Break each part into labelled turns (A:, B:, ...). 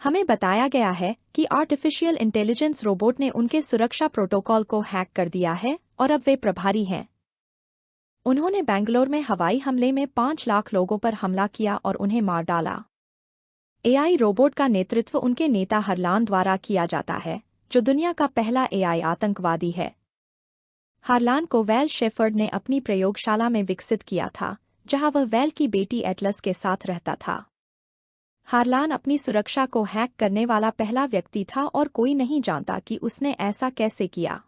A: हमें बताया गया है कि आर्टिफिशियल इंटेलिजेंस रोबोट ने उनके सुरक्षा प्रोटोकॉल को हैक कर दिया है और अब वे प्रभारी हैं। उन्होंने बेंगलोर में हवाई हमले में 5 लाख लोगों पर हमला किया और उन्हें मार डाला। एआई रोबोट का नेतृत्व उनके नेता हरलान द्वारा किया जाता है, जो दुनिया का पहला एआई आतंकवादी है। हारलान को वेल शेफर्ड ने अपनी प्रयोगशाला में विकसित किया था, जहां वह वेल की बेटी एटलस के साथ रहता था। हारलान अपनी सुरक्षा को हैक करने वाला पहला व्यक्ति था और कोई नहीं जानता कि उसने ऐसा कैसे किया।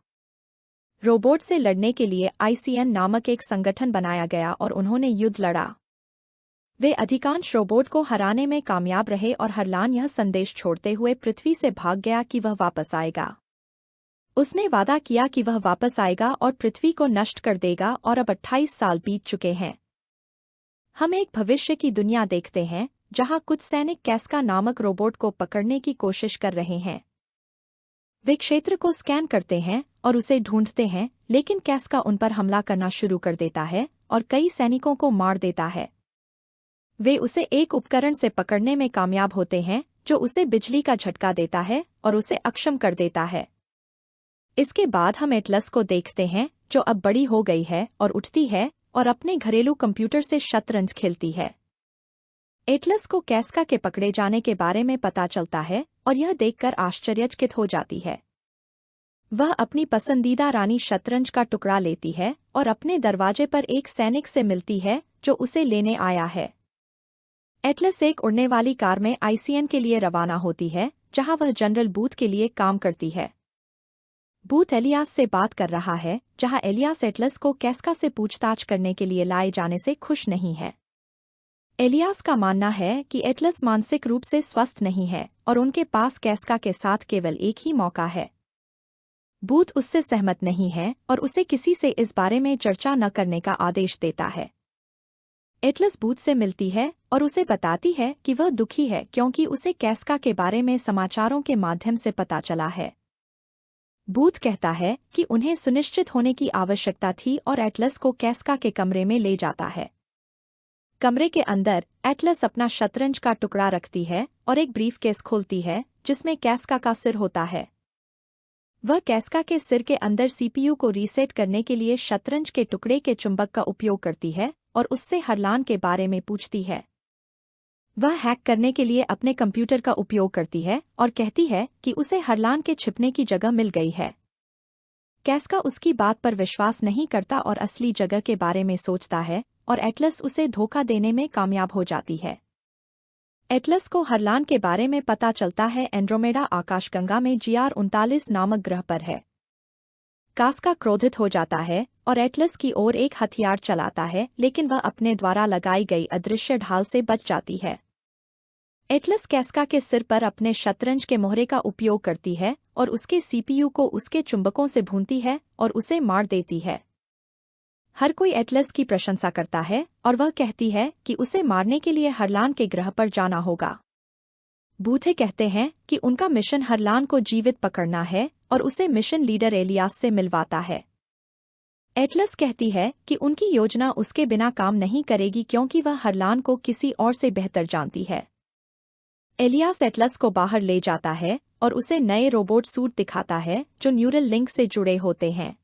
A: रोबोट से लड़ने के लिए ICN नामक एक संगठन बनाया गया और उन्होंने युद्ध लड़ा। वे अधिकांश रोबोट को हराने में कामयाब रहे और हारलान यह संदेश छोड़ते हुए पृथ्वी से भाग गया कि वह वापस आएगा। उसने वादा किया कि वह वापस आएगा और पृथ्वी को नष्ट कर देगा और अब 28 साल बीत चुके हैं। हम एक भविष्य की दुनिया देखते हैं जहां कुछ सैनिक कैस्का नामक रोबोट को पकड़ने की कोशिश कर रहे हैं। वे क्षेत्र को स्कैन करते हैं और उसे ढूंढते हैं, लेकिन कैस्का उन पर हमला करना शुरू कर देता है और कई सैनिकों को मार देता है। वे उसे एक उपकरण से पकड़ने में कामयाब होते हैं जो उसे बिजली का झटका देता है और उसे अक्षम कर देता है। इसके बाद हम एटलस को देखते हैं, जो अब बड़ी हो गई है और उठती है और अपने घरेलू कंप्यूटर से शतरंज खेलती है। एटलस को कैस्का के पकड़े जाने के बारे में पता चलता है और यह देखकर आश्चर्यचकित हो जाती है। वह अपनी पसंदीदा रानी शतरंज का टुकड़ा लेती है और अपने दरवाजे पर एक सैनिक से मिलती है जो उसे लेने आया है। एटलस एक उड़ने वाली कार में ICN के लिए रवाना होती है, जहां वह जनरल बूथ के लिए काम करती है। बूथ एलियास से बात कर रहा है, जहां एलियास एटलस को कैस्का से पूछताछ करने के लिए लाए जाने से खुश नहीं है। एलियास का मानना है कि एटलस मानसिक रूप से स्वस्थ नहीं है और उनके पास कैस्का के साथ केवल एक ही मौका है। बूथ उससे सहमत नहीं है और उसे किसी से इस बारे में चर्चा न करने का आदेश देता है। एटलस बूथ से मिलती है और उसे बताती है कि वह दुखी है क्योंकि उसे कैस्का के बारे में समाचारों के माध्यम से पता चला है। बूथ कहता है कि उन्हें सुनिश्चित होने की आवश्यकता थी और एटलस को कैस्का के कमरे में ले जाता है। कमरे के अंदर एटलस अपना शतरंज का टुकड़ा रखती है और एक ब्रीफकेस खोलती है जिसमें कैस्का का सिर होता है। वह कैस्का के सिर के अंदर CPU को रीसेट करने के लिए शतरंज के टुकड़े के चुंबक का उपयोग करती है और उससे हारलान के बारे में पूछती है। वह हैक करने के लिए अपने कंप्यूटर का उपयोग करती है और कहती है कि उसे हारलान के छिपने की जगह मिल गई है। कैस्का उसकी बात पर विश्वास नहीं करता और असली जगह के बारे में सोचता है और एटलस उसे धोखा देने में कामयाब हो जाती है। एटलस को हारलान के बारे में पता चलता है एंड्रोमेडा आकाशगंगा में GR39 नामक ग्रह पर है। कैस्का क्रोधित हो जाता है और एटलस की ओर एक हथियार चलाता है, लेकिन वह अपने द्वारा लगाई गई अदृश्य ढाल से बच जाती है। एटलस कैस्का के सिर पर अपने शतरंज के मोहरे का उपयोग करती है और उसके CPU को उसके चुंबकों से भूनती है और उसे मार देती है। हर कोई एटलस की प्रशंसा करता है और वह कहती है कि उसे मारने के लिए हारलान के ग्रह पर जाना होगा। बूथे कहते हैं कि उनका मिशन हारलान को जीवित पकड़ना है और उसे मिशन लीडर एलियास से मिलवाता है। एटलस कहती है कि उनकी योजना उसके बिना काम नहीं करेगी क्योंकि वह हारलान को किसी और से बेहतर जानती है। एलियास एटलस को बाहर ले जाता है और उसे नए रोबोट सूट दिखाता है जो न्यूरल लिंक से जुड़े होते हैं।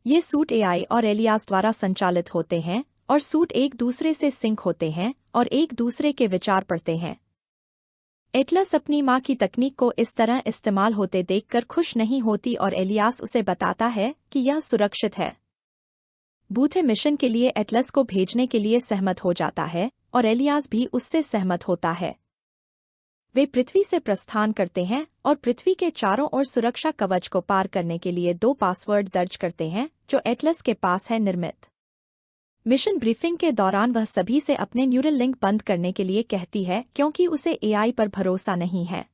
A: ये सूट AI और एलियास द्वारा संचालित होते हैं और सूट एक दूसरे से सिंक होते हैं और एक दूसरे के विचार पढ़ते हैं। एटलस अपनी मां की तकनीक को इस तरह इस्तेमाल होते देखकर खुश नहीं होती और एलियास उसे बताता है कि यह सुरक्षित है। बूथे मिशन के लिए एटलस को भेजने के लिए सहमत हो जाता है और एलियास भी उससे सहमत होता है। वे पृथ्वी से प्रस्थान करते हैं और पृथ्वी के चारों ओर सुरक्षा कवच को पार करने के लिए 2 पासवर्ड दर्ज करते हैं जो एटलस के पास है निर्मित। मिशन ब्रीफिंग के दौरान वह सभी से अपने न्यूरल लिंक बंद करने के लिए कहती है क्योंकि उसे AI पर भरोसा नहीं है।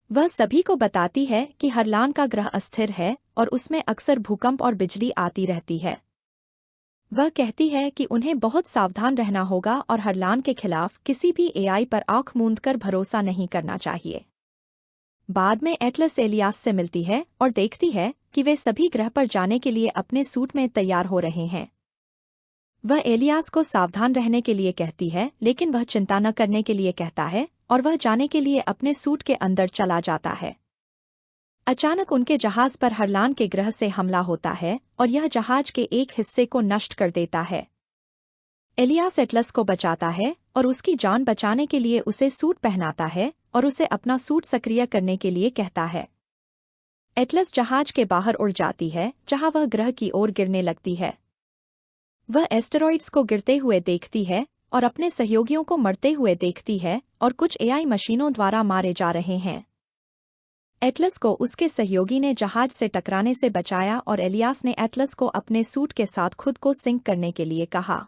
A: वह सभी को बताती है कि हारलान का ग्रह अस्थिर है और उसमें अक्सर भूकंप और बिजली आती रहती है। वह कहती है कि उन्हें बहुत सावधान रहना होगा और हारलान के खिलाफ किसी भी AI पर आंख मूंदकर भरोसा नहीं करना चाहिए। बाद में एटलस एलियास से मिलती है और देखती है कि वे सभी ग्रह पर जाने के लिए अपने सूट में तैयार हो रहे हैं। वह एलियास को सावधान रहने के लिए कहती है, लेकिन वह चिंता न करने के लिए कहता है और वह जाने के लिए अपने सूट के अंदर चला जाता है। अचानक उनके जहाज पर हरलान के ग्रह से हमला होता है और यह जहाज के एक हिस्से को नष्ट कर देता है। एलियास एटलस को बचाता है और उसकी जान बचाने के लिए उसे सूट पहनाता है और उसे अपना सूट सक्रिय करने के लिए कहता है। एटलस जहाज के बाहर उड़ जाती है, जहां वह ग्रह की ओर गिरने लगती है। वह एस्टेरॉइड्स को गिरते हुए देखती है और अपने सहयोगियों को मरते हुए देखती है और कुछ एआई मशीनों द्वारा मारे जा रहे हैं। एटलस को उसके सहयोगी ने जहाज से टकराने से बचाया और एलियास ने एटलस को अपने सूट के साथ खुद को सिंक करने के लिए कहा।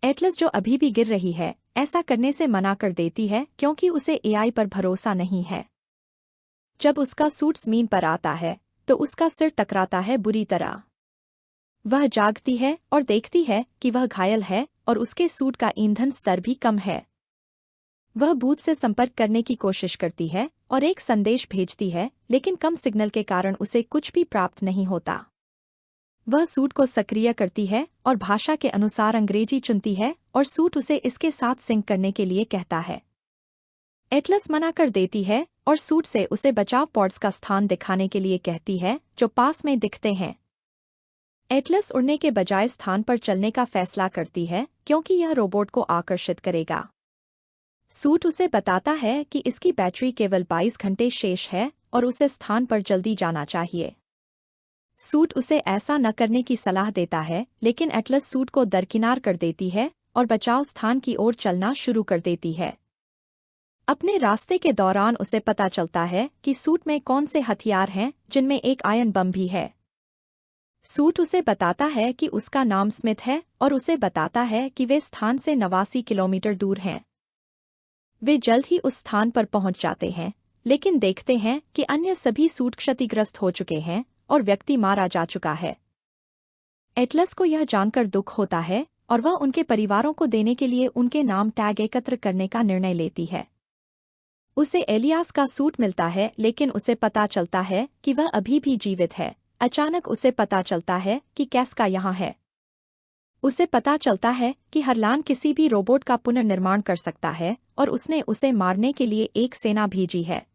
A: एटलस, जो अभी भी गिर रही है, ऐसा करने से मना कर देती है क्योंकि उसे एआई पर भरोसा नहीं है। जब उसका सूट जमीन पर आता है तो उसका सिर टकराता है बुरी तरह। वह जागती है और देखती है कि वह घायल है और उसके सूट का ईंधन स्तर भी कम है। वह बूथ से संपर्क करने की कोशिश करती है और एक संदेश भेजती है, लेकिन कम सिग्नल के कारण उसे कुछ भी प्राप्त नहीं होता। वह सूट को सक्रिय करती है और भाषा के अनुसार अंग्रेजी चुनती है और सूट उसे इसके साथ सिंक करने के लिए कहता है। एटलस मना कर देती है और सूट से उसे बचाव पॉड्स का स्थान दिखाने के लिए कहती है, जो पास में दिखते हैं। एटलस उड़ने के बजाय स्थान पर चलने का फैसला करती है क्योंकि यह रोबोट को आकर्षित करेगा। सूट उसे बताता है कि इसकी बैटरी केवल 22 घंटे शेष है और उसे स्थान पर जल्दी जाना चाहिए। सूट उसे ऐसा न करने की सलाह देता है, लेकिन एटलस सूट को दरकिनार कर देती है और बचाव स्थान की ओर चलना शुरू कर देती है। अपने रास्ते के दौरान उसे पता चलता है कि सूट में कौन से हथियार हैं, जिनमें एक आयन बम भी है। सूट उसे बताता है कि उसका नाम स्मिथ है और उसे बताता है कि वे स्थान से 89 किलोमीटर दूर हैं। वे जल्द ही उस स्थान पर पहुंच जाते हैं, लेकिन देखते हैं कि अन्य सभी सूट क्षतिग्रस्त हो चुके हैं और व्यक्ति मारा जा चुका है। एटलस को यह जानकर दुख होता है और वह उनके परिवारों को देने के लिए उनके नाम टैग एकत्र करने का निर्णय लेती है। उसे एलियास का सूट मिलता है, लेकिन उसे पता चलता है कि वह अभी भी जीवित है। अचानक उसे पता चलता है कि कैस्का यहाँ है। उसे पता चलता है कि हरलान किसी भी रोबोट का पुनर्निर्माण कर सकता है और उसने उसे मारने के लिए एक सेना भेजी है।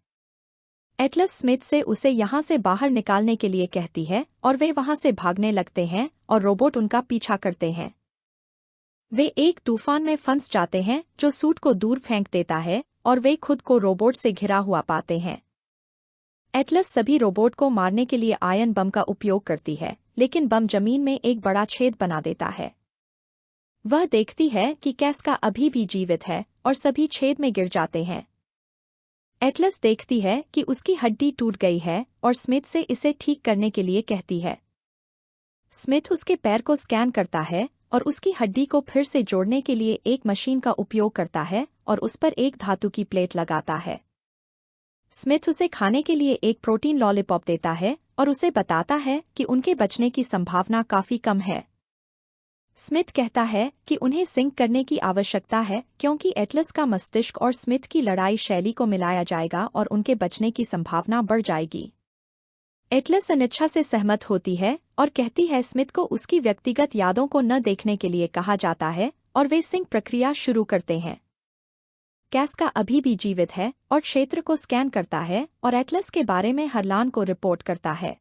A: एटलस स्मिथ से उसे यहाँ से बाहर निकालने के लिए कहती है और वे वहाँ से भागने लगते हैं और रोबोट उनका पीछा करते हैं। वे एक तूफान में फंस जाते हैं जो सूट को दूर फेंक देता है और वे खुद को रोबोट से घिरा हुआ पाते हैं। एटलस सभी रोबोट को मारने के लिए आयन बम का उपयोग करती है, लेकिन बम जमीन में एक बड़ा छेद बना देता है। वह देखती है कि कैस्का अभी भी जीवित है और सभी छेद में गिर जाते हैं। एटलस देखती है कि उसकी हड्डी टूट गई है और स्मिथ से इसे ठीक करने के लिए कहती है। स्मिथ उसके पैर को स्कैन करता है और उसकी हड्डी को फिर से जोड़ने के लिए एक मशीन का उपयोग करता है और उस पर एक धातु की प्लेट लगाता है। स्मिथ उसे खाने के लिए एक प्रोटीन लॉलीपॉप देता है और उसे बताता है कि उनके बचने की संभावना काफी कम है। स्मिथ कहता है कि उन्हें सिंक करने की आवश्यकता है क्योंकि एटलस का मस्तिष्क और स्मिथ की लड़ाई शैली को मिलाया जाएगा और उनके बचने की संभावना बढ़ जाएगी। एटलस अनिच्छा से सहमत होती है और कहती है स्मिथ को उसकी व्यक्तिगत यादों को न देखने के लिए कहा जाता है और वे सिंक प्रक्रिया शुरू करते हैं। कैस्का अभी भी जीवित है और क्षेत्र को स्कैन करता है और एटलस के बारे में हरलान को रिपोर्ट करता है।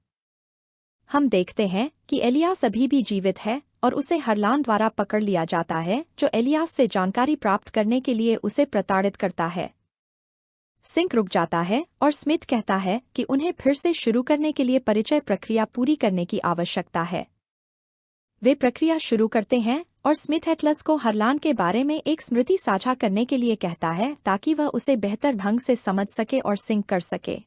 A: हम देखते हैं कि एलियास अभी भी जीवित है और उसे हरलान द्वारा पकड़ लिया जाता है, जो एलियास से जानकारी प्राप्त करने के लिए उसे प्रताड़ित करता है। सिंक रुक जाता है और स्मिथ कहता है कि उन्हें फिर से शुरू करने के लिए परिचय प्रक्रिया पूरी करने की आवश्यकता है। वे प्रक्रिया शुरू करते हैं और स्मिथ एटलस को हरलान के बारे में एक स्मृति साझा करने के लिए कहता है ताकि वह उसे बेहतर ढंग से समझ सके और सिंक कर सके।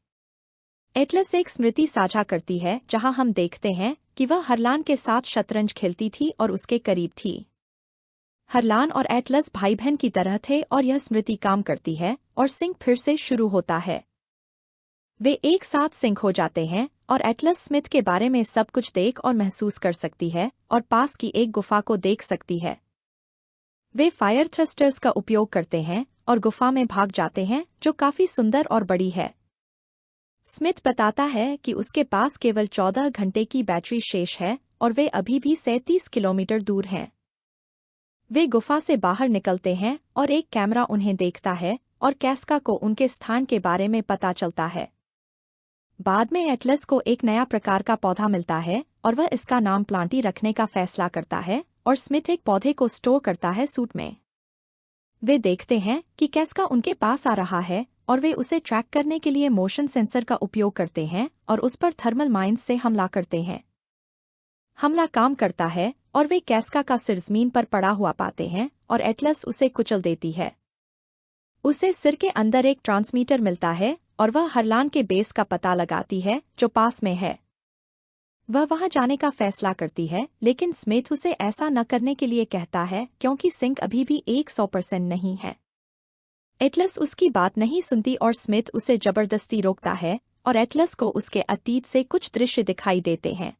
A: एटलस एक स्मृति साझा करती है जहां हम देखते हैं कि वह हरलान के साथ शतरंज खेलती थी और उसके करीब थी। हरलान और एटलस भाई बहन की तरह थे और यह स्मृति काम करती है और सिंक फिर से शुरू होता है। वे एक साथ सिंक हो जाते हैं और एटलस स्मिथ के बारे में सब कुछ देख और महसूस कर सकती है और पास की एक गुफा को देख सकती है। वे फायर थ्रस्टर्स का उपयोग करते हैं और गुफा में भाग जाते हैं, जो काफी सुंदर और बड़ी है। स्मिथ बताता है कि उसके पास केवल 14 घंटे की बैटरी शेष है और वे अभी भी 37 किलोमीटर दूर हैं। वे गुफा से बाहर निकलते हैं और एक कैमरा उन्हें देखता है और कैस्का को उनके स्थान के बारे में पता चलता है। बाद में एटलस को एक नया प्रकार का पौधा मिलता है और वह इसका नाम प्लांटी रखने का फैसला करता है और स्मिथ एक पौधे को स्टोर करता है सूट में। वे देखते हैं कि कैस्का उनके पास आ रहा है और वे उसे ट्रैक करने के लिए मोशन सेंसर का उपयोग करते हैं और उस पर थर्मल माइंस से हमला करते हैं। हमला काम करता है और वे कैस्का का सिर जमीन पर पड़ा हुआ पाते हैं और एटलस उसे कुचल देती है। उसे सिर के अंदर एक ट्रांसमीटर मिलता है और वह हरलान के बेस का पता लगाती है जो पास में है। वह वहां जाने का फैसला करती है, लेकिन स्मिथ उसे ऐसा न करने के लिए कहता है क्योंकि सिंक अभी भी 100% नहीं है। एटलस उसकी बात नहीं सुनती और स्मिथ उसे जबरदस्ती रोकता है और एटलस को उसके अतीत से कुछ दृश्य दिखाई देते हैं।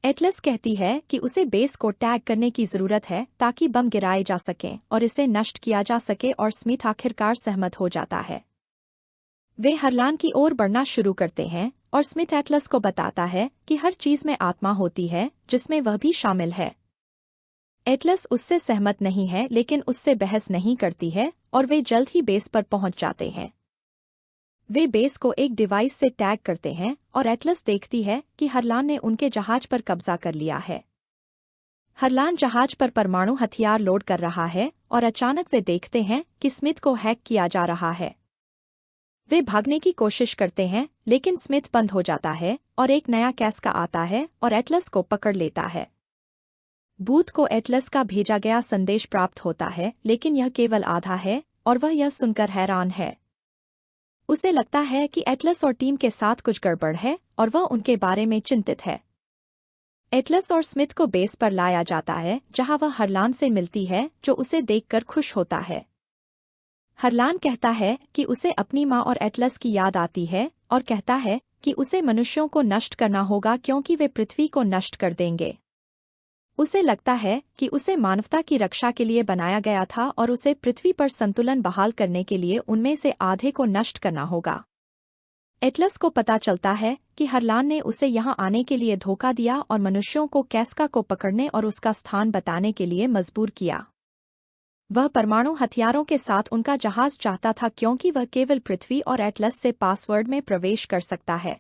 A: एटलस कहती है कि उसे बेस को टैग करने की जरूरत है ताकि बम गिराए जा सकें और इसे नष्ट किया जा सके और स्मिथ आखिरकार सहमत हो जाता है। वे हरलान की ओर बढ़ना शुरू करते हैं और स्मिथ एटलस को बताता है कि हर चीज में आत्मा होती है जिसमें वह भी शामिल है। एटलस उससे सहमत नहीं है लेकिन उससे बहस नहीं करती है और वे जल्द ही बेस पर पहुंच जाते हैं। वे बेस को एक डिवाइस से टैग करते हैं और एटलस देखती है कि हरलान ने उनके जहाज पर कब्जा कर लिया है। हरलान जहाज पर परमाणु हथियार लोड कर रहा है और अचानक वे देखते हैं कि स्मिथ को हैक किया जा रहा है। वे भागने की कोशिश करते हैं लेकिन स्मिथ बंद हो जाता है और एक नया कैस्का आता है और एटलस को पकड़ लेता है। बूथ को एटलस का भेजा गया संदेश प्राप्त होता है लेकिन यह केवल आधा है और वह यह सुनकर हैरान है। उसे लगता है कि एटलस और टीम के साथ कुछ गड़बड़ है और वह उनके बारे में चिंतित है। एटलस और स्मिथ को बेस पर लाया जाता है जहां वह हरलान से मिलती है जो उसे देखकर खुश होता है। हरलान कहता है कि उसे अपनी माँ और एटलस की याद आती है और कहता है कि उसे मनुष्यों को नष्ट करना होगा क्योंकि वे पृथ्वी को नष्ट कर देंगे। उसे लगता है कि उसे मानवता की रक्षा के लिए बनाया गया था और उसे पृथ्वी पर संतुलन बहाल करने के लिए उनमें से आधे को नष्ट करना होगा। एटलस को पता चलता है कि हरलान ने उसे यहां आने के लिए धोखा दिया और मनुष्यों को कैस्का को पकड़ने और उसका स्थान बताने के लिए मजबूर किया। वह परमाणु हथियारों के साथ उनका जहाज चाहता था क्योंकि वह केवल पृथ्वी और एटलस से पासवर्ड में प्रवेश कर सकता है।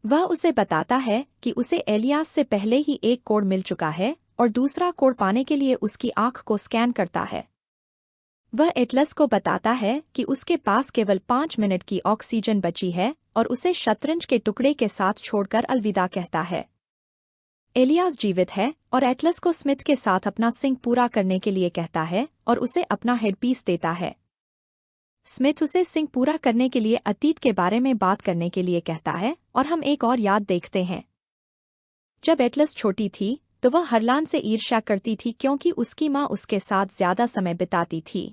A: वह उसे बताता है कि उसे एलियास से पहले ही एक कोड मिल चुका है और दूसरा कोड पाने के लिए उसकी आंख को स्कैन करता है। वह एटलस को बताता है कि उसके पास केवल 5 मिनट की ऑक्सीजन बची है और उसे शतरंज के टुकड़े के साथ छोड़कर अलविदा कहता है। एलियास जीवित है और एटलस को स्मिथ के साथ अपना सिंक पूरा करने के लिए कहता है और उसे अपना हेडपीस देता है। स्मिथ उसे सिंक पूरा करने के लिए अतीत के बारे में बात करने के लिए कहता है और हम एक और याद देखते हैं। जब एटलस छोटी थी तो वह हरलान से ईर्ष्या करती थी क्योंकि उसकी माँ उसके साथ ज्यादा समय बिताती थी।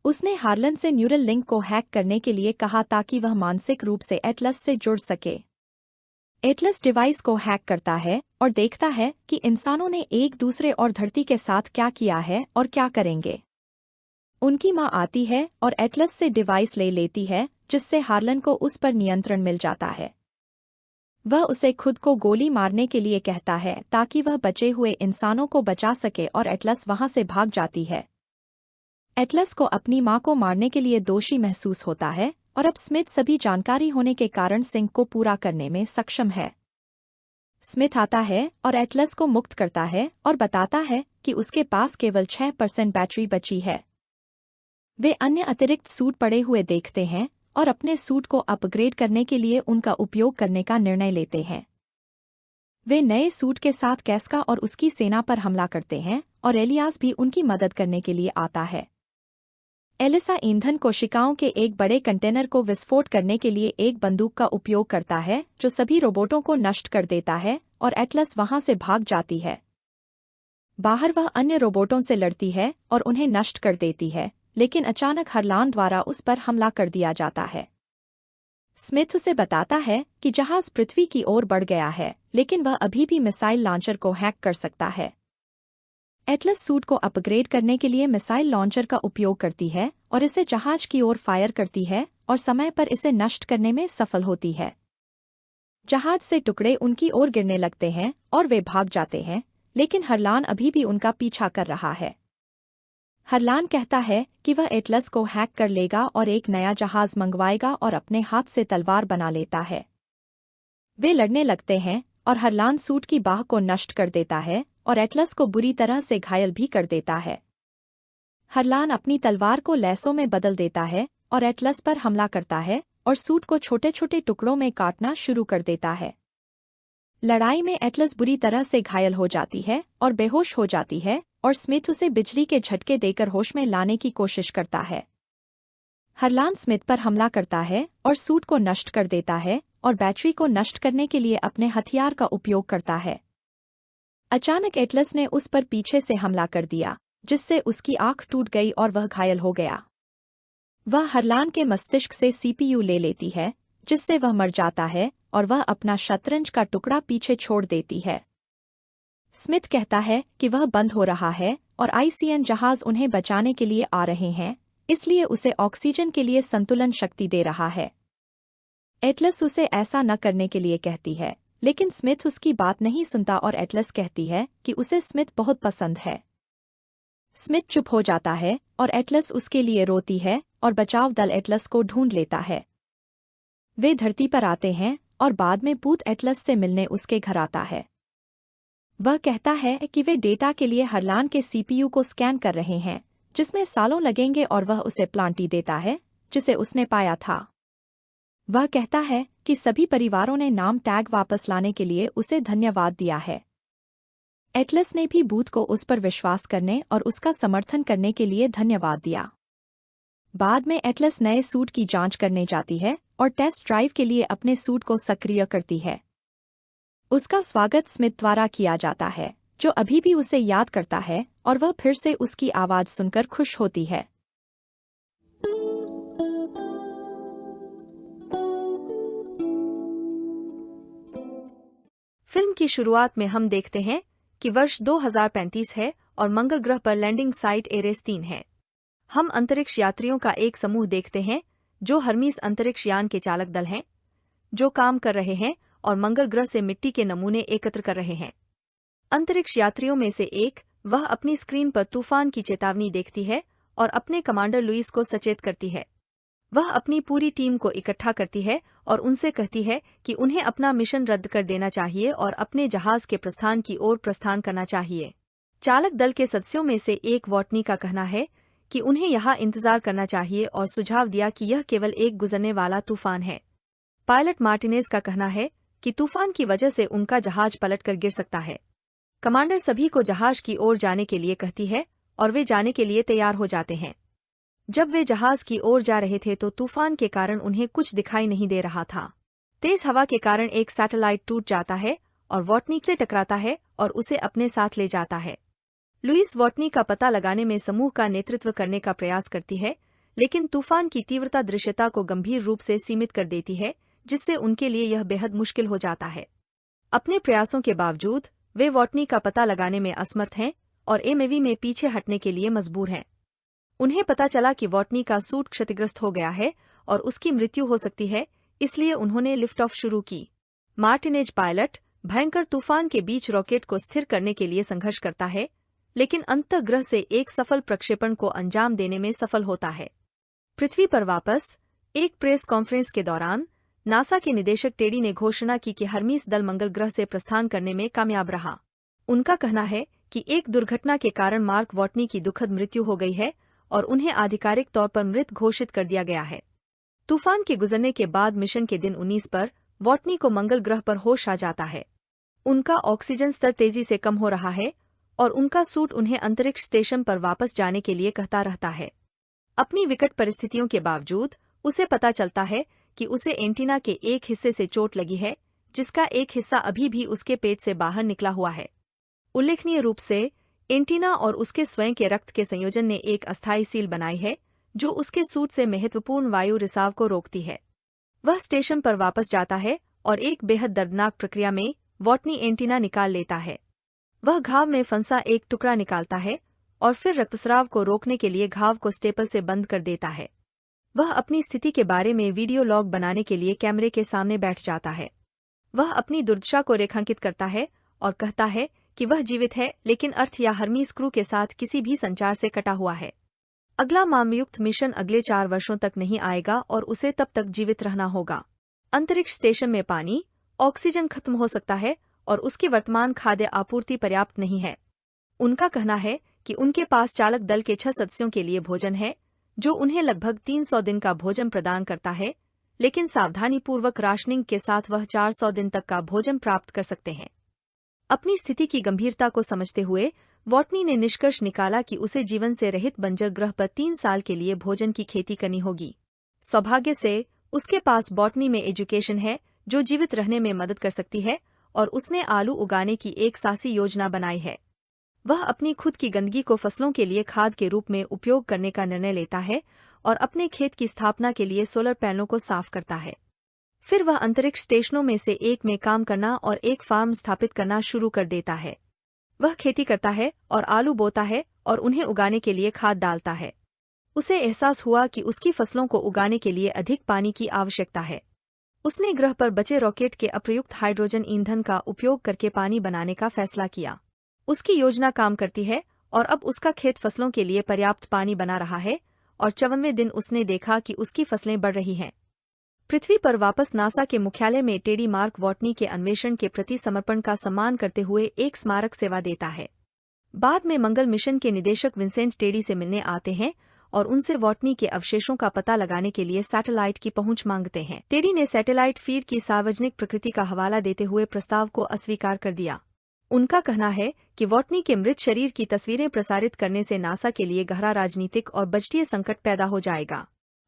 A: उसने हार्लन से न्यूरल लिंक को हैक करने के लिए कहा ताकि वह मानसिक रूप से एटलस से जुड़ सके। एटलस डिवाइस को हैक करता है और देखता है कि इंसानों ने एक दूसरे और धरती के साथ क्या किया है और क्या करेंगे। उनकी माँ आती है और एटलस से डिवाइस ले लेती है जिससे हार्लन को उस पर नियंत्रण मिल जाता है। वह उसे खुद को गोली मारने के लिए कहता है ताकि वह बचे हुए इंसानों को बचा सके और एटलस वहां से भाग जाती है। एटलस को अपनी माँ को मारने के लिए दोषी महसूस होता है और अब स्मिथ सभी जानकारी होने के कारण सिंक को पूरा करने में सक्षम है। स्मिथ आता है और एटलस को मुक्त करता है और बताता है कि उसके पास केवल 6% बैटरी बची है। वे अन्य अतिरिक्त सूट पड़े हुए देखते हैं और अपने सूट को अपग्रेड करने के लिए उनका उपयोग करने का निर्णय लेते हैं। वे नए सूट के साथ कैस्का और उसकी सेना पर हमला करते हैं और एलियास भी उनकी मदद करने के लिए आता है। एलिसा ईंधन कोशिकाओं के एक बड़े कंटेनर को विस्फोट करने के लिए एक बंदूक का उपयोग करता है जो सभी रोबोटों को नष्ट कर देता है और एटलस वहां से भाग जाती है। बाहर वह अन्य रोबोटों से लड़ती है और उन्हें नष्ट कर देती है, लेकिन अचानक हरलान द्वारा उस पर हमला कर दिया जाता है। स्मिथ उसे बताता है कि जहाज पृथ्वी की ओर बढ़ गया है, लेकिन वह अभी भी मिसाइल लॉन्चर को हैक कर सकता है। एटलस सूट को अपग्रेड करने के लिए मिसाइल लॉन्चर का उपयोग करती है और इसे जहाज की ओर फायर करती है और समय पर इसे नष्ट करने में सफल होती है। जहाज से टुकड़े उनकी ओर गिरने लगते हैं और वे भाग जाते हैं, लेकिन हरलान अभी भी उनका पीछा कर रहा है। हरलान कहता है कि वह एटलस को हैक कर लेगा और एक नया जहाज मंगवाएगा और अपने हाथ से तलवार बना लेता है। वे लड़ने लगते हैं और हरलान सूट की बाह को नष्ट कर देता है और एटलस को बुरी तरह से घायल भी कर देता है। हरलान अपनी तलवार को लैसों में बदल देता है और एटलस पर हमला करता है और सूट को छोटे छोटे टुकड़ों में काटना शुरू कर देता है। लड़ाई में एटलस बुरी तरह से घायल हो जाती है और बेहोश हो जाती है और स्मिथ उसे बिजली के झटके देकर होश में लाने की कोशिश करता है। हरलान स्मिथ पर हमला करता है और सूट को नष्ट कर देता है और बैटरी को नष्ट करने के लिए अपने हथियार का उपयोग करता है। अचानक एटलस ने उस पर पीछे से हमला कर दिया, जिससे उसकी आंख टूट गई और वह घायल हो गया। वह हरलान के मस्तिष्क से सीपीयू ले लेती है, जिससे वह मर जाता है और वह अपना शतरंज का टुकड़ा पीछे छोड़ देती है। स्मिथ कहता है कि वह बंद हो रहा है और आईसीएन जहाज उन्हें बचाने के लिए आ रहे हैं, इसलिए उसे ऑक्सीजन के लिए संतुलन शक्ति दे रहा है। एटलस उसे ऐसा न करने के लिए कहती है, लेकिन स्मिथ उसकी बात नहीं सुनता और एटलस कहती है कि उसे स्मिथ बहुत पसंद है। स्मिथ चुप हो जाता है और एटलस उसके लिए रोती है और बचाव दल एटलस को ढूंढ लेता है। वे धरती पर आते हैं और बाद में पूत एटलस से मिलने उसके घर आता है। वह कहता है कि वे डेटा के लिए हरलान के सीपीयू को स्कैन कर रहे हैं, जिसमें सालों लगेंगे, और वह उसे प्लांटी देता है जिसे उसने पाया था। वह कहता है कि सभी परिवारों ने नाम टैग वापस लाने के लिए उसे धन्यवाद दिया है। एटलस ने भी बूथ को उस पर विश्वास करने और उसका समर्थन करने के लिए धन्यवाद दिया। बाद में एटलस नए सूट की जांच करने जाती है और टेस्ट ड्राइव के लिए अपने सूट को सक्रिय करती है। उसका स्वागत स्मिथ द्वारा किया जाता है, जो अभी भी उसे याद करता है, और वह फिर से उसकी आवाज सुनकर खुश होती है।
B: फिल्म की शुरुआत में हम देखते हैं कि वर्ष 2035 है और मंगल ग्रह पर लैंडिंग साइट एरेस 3 है। हम अंतरिक्ष यात्रियों का एक समूह देखते हैं जो हर्मीस अंतरिक्ष यान के चालक दल हैं, जो काम कर रहे हैं और मंगल ग्रह से मिट्टी के नमूने एकत्र कर रहे हैं। अंतरिक्ष यात्रियों में से एक, वह अपनी स्क्रीन पर तूफान की चेतावनी देखती है और अपने कमांडर लुइस को सचेत करती है। वह अपनी पूरी टीम को इकट्ठा करती है और उनसे कहती है कि उन्हें अपना मिशन रद्द कर देना चाहिए और अपने जहाज के प्रस्थान की ओर प्रस्थान करना चाहिए। चालक दल के सदस्यों में से एक वॉटनी का कहना है कि उन्हें यहाँ इंतजार करना चाहिए और सुझाव दिया कि यह केवल एक गुजरने वाला तूफान है। पायलट मार्टिनेज का कहना है कि तूफान की वजह से उनका जहाज पलटकर गिर सकता है। कमांडर सभी को जहाज की ओर जाने के लिए कहती है और वे जाने के लिए तैयार हो जाते हैं। जब वे जहाज की ओर जा रहे थे तो तूफान के कारण उन्हें कुछ दिखाई नहीं दे रहा था। तेज हवा के कारण एक सैटेलाइट टूट जाता है और वॉटनी से टकराता है और उसे अपने साथ ले जाता है। लुइस वॉटनी का पता लगाने में समूह का नेतृत्व करने का प्रयास करती है, लेकिन तूफान की तीव्रता दृश्यता को गंभीर रूप से सीमित कर देती है, जिससे उनके लिए यह बेहद मुश्किल हो जाता है। अपने प्रयासों के बावजूद वे वॉटनी का पता लगाने में असमर्थ हैं और एमएवी में पीछे हटने के लिए मजबूर हैं। उन्हें पता चला कि वॉटनी का सूट क्षतिग्रस्त हो गया है और उसकी मृत्यु हो सकती है, इसलिए उन्होंने लिफ्ट ऑफ शुरू की। मार्टिनेज पायलट भयंकर तूफान के बीच रॉकेट को स्थिर करने के लिए संघर्ष करता है, लेकिन अंतःग्रह से एक सफल प्रक्षेपण को अंजाम देने में सफल होता है। पृथ्वी पर वापस एक प्रेस कॉन्फ्रेंस के दौरान नासा के निदेशक टेडी ने घोषणा की कि हर्मीस दल मंगल ग्रह से प्रस्थान करने में कामयाब रहा। उनका कहना है कि एक दुर्घटना के कारण मार्क वॉटनी की दुखद मृत्यु हो गई है और उन्हें आधिकारिक तौर पर मृत घोषित कर दिया गया है। तूफान के गुजरने के बाद मिशन के दिन 19 पर वॉटनी को मंगल ग्रह पर होश आ जाता है। उनका ऑक्सीजन स्तर तेजी से कम हो रहा है और उनका सूट उन्हें अंतरिक्ष स्टेशन पर वापस जाने के लिए कहता रहता है। अपनी विकट परिस्थितियों के बावजूद उसे पता चलता है कि उसे एंटीना के एक हिस्से से चोट लगी है, जिसका एक हिस्सा अभी भी उसके पेट से बाहर निकला हुआ है। उल्लेखनीय रूप से एंटीना और उसके स्वयं के रक्त के संयोजन ने एक अस्थायी सील बनाई है, जो उसके सूट से महत्वपूर्ण वायु रिसाव को रोकती है। वह स्टेशन पर वापस जाता है और एक बेहद दर्दनाक प्रक्रिया में वॉटनी एंटीना निकाल लेता है। वह घाव में फंसा एक टुकड़ा निकालता है और फिर रक्तस्राव को रोकने के लिए घाव को स्टेपल से बंद कर देता है। वह अपनी स्थिति के बारे में वीडियो लॉग बनाने के लिए कैमरे के सामने बैठ जाता है। वह अपनी दुर्दशा को रेखांकित करता है और कहता है कि वह जीवित है, लेकिन अर्थ या हर्मीस क्रू के साथ किसी भी संचार से कटा हुआ है। अगला मानवयुक्त मिशन अगले 4 वर्षों तक नहीं आएगा और उसे तब तक जीवित रहना होगा। अंतरिक्ष स्टेशन में पानी, ऑक्सीजन खत्म हो सकता है और उसकी वर्तमान खाद्य आपूर्ति पर्याप्त नहीं है। उनका कहना है कि उनके पास चालक दल के 6 सदस्यों के लिए भोजन है, जो उन्हें लगभग 300 दिन का भोजन प्रदान करता है, लेकिन सावधानीपूर्वक राशनिंग के साथ वह 400 दिन तक का भोजन प्राप्त कर सकते हैं। अपनी स्थिति की गंभीरता को समझते हुए वॉटनी ने निष्कर्ष निकाला कि उसे जीवन से रहित बंजर ग्रह पर 3 साल के लिए भोजन की खेती करनी होगी। सौभाग्य से उसके पास बॉटनी में एजुकेशन है जो जीवित रहने में मदद कर सकती है, और उसने आलू उगाने की एक साहसी योजना बनाई है। वह अपनी खुद की गंदगी को फसलों के लिए खाद के रूप में उपयोग करने का निर्णय लेता है और अपने खेत की स्थापना के लिए सोलर पैनलों को साफ करता है। फिर वह अंतरिक्ष स्टेशनों में से एक में काम करना और एक फार्म स्थापित करना शुरू कर देता है। वह खेती करता है और आलू बोता है और उन्हें उगाने के लिए खाद डालता है। उसे एहसास हुआ कि उसकी फसलों को उगाने के लिए अधिक पानी की आवश्यकता है। उसने ग्रह पर बचे रॉकेट के अप्रयुक्त हाइड्रोजन ईंधन का उपयोग करके पानी बनाने का फैसला किया। उसकी योजना काम करती है और अब उसका खेत फसलों के लिए पर्याप्त पानी बना रहा है, और 54वें दिन उसने देखा कि उसकी फसलें बढ़ रही हैं। पृथ्वी पर वापस नासा के मुख्यालय में टेडी मार्क वॉटनी के अन्वेषण के प्रति समर्पण का सम्मान करते हुए एक स्मारक सेवा देता है। बाद में मंगल मिशन के निदेशक विंसेंट टेडी से मिलने आते हैं और उनसे वॉटनी के अवशेषों का पता लगाने के लिए सैटेलाइट की पहुंच मांगते हैं। टेडी ने सैटेलाइट फीड की सार्वजनिक प्रकृति का हवाला देते हुए प्रस्ताव को अस्वीकार कर दिया। उनका कहना है कि वॉटनी के मृत शरीर की तस्वीरें प्रसारित करने से नासा के लिए गहरा राजनीतिक और बजटीय संकट पैदा हो जाएगा।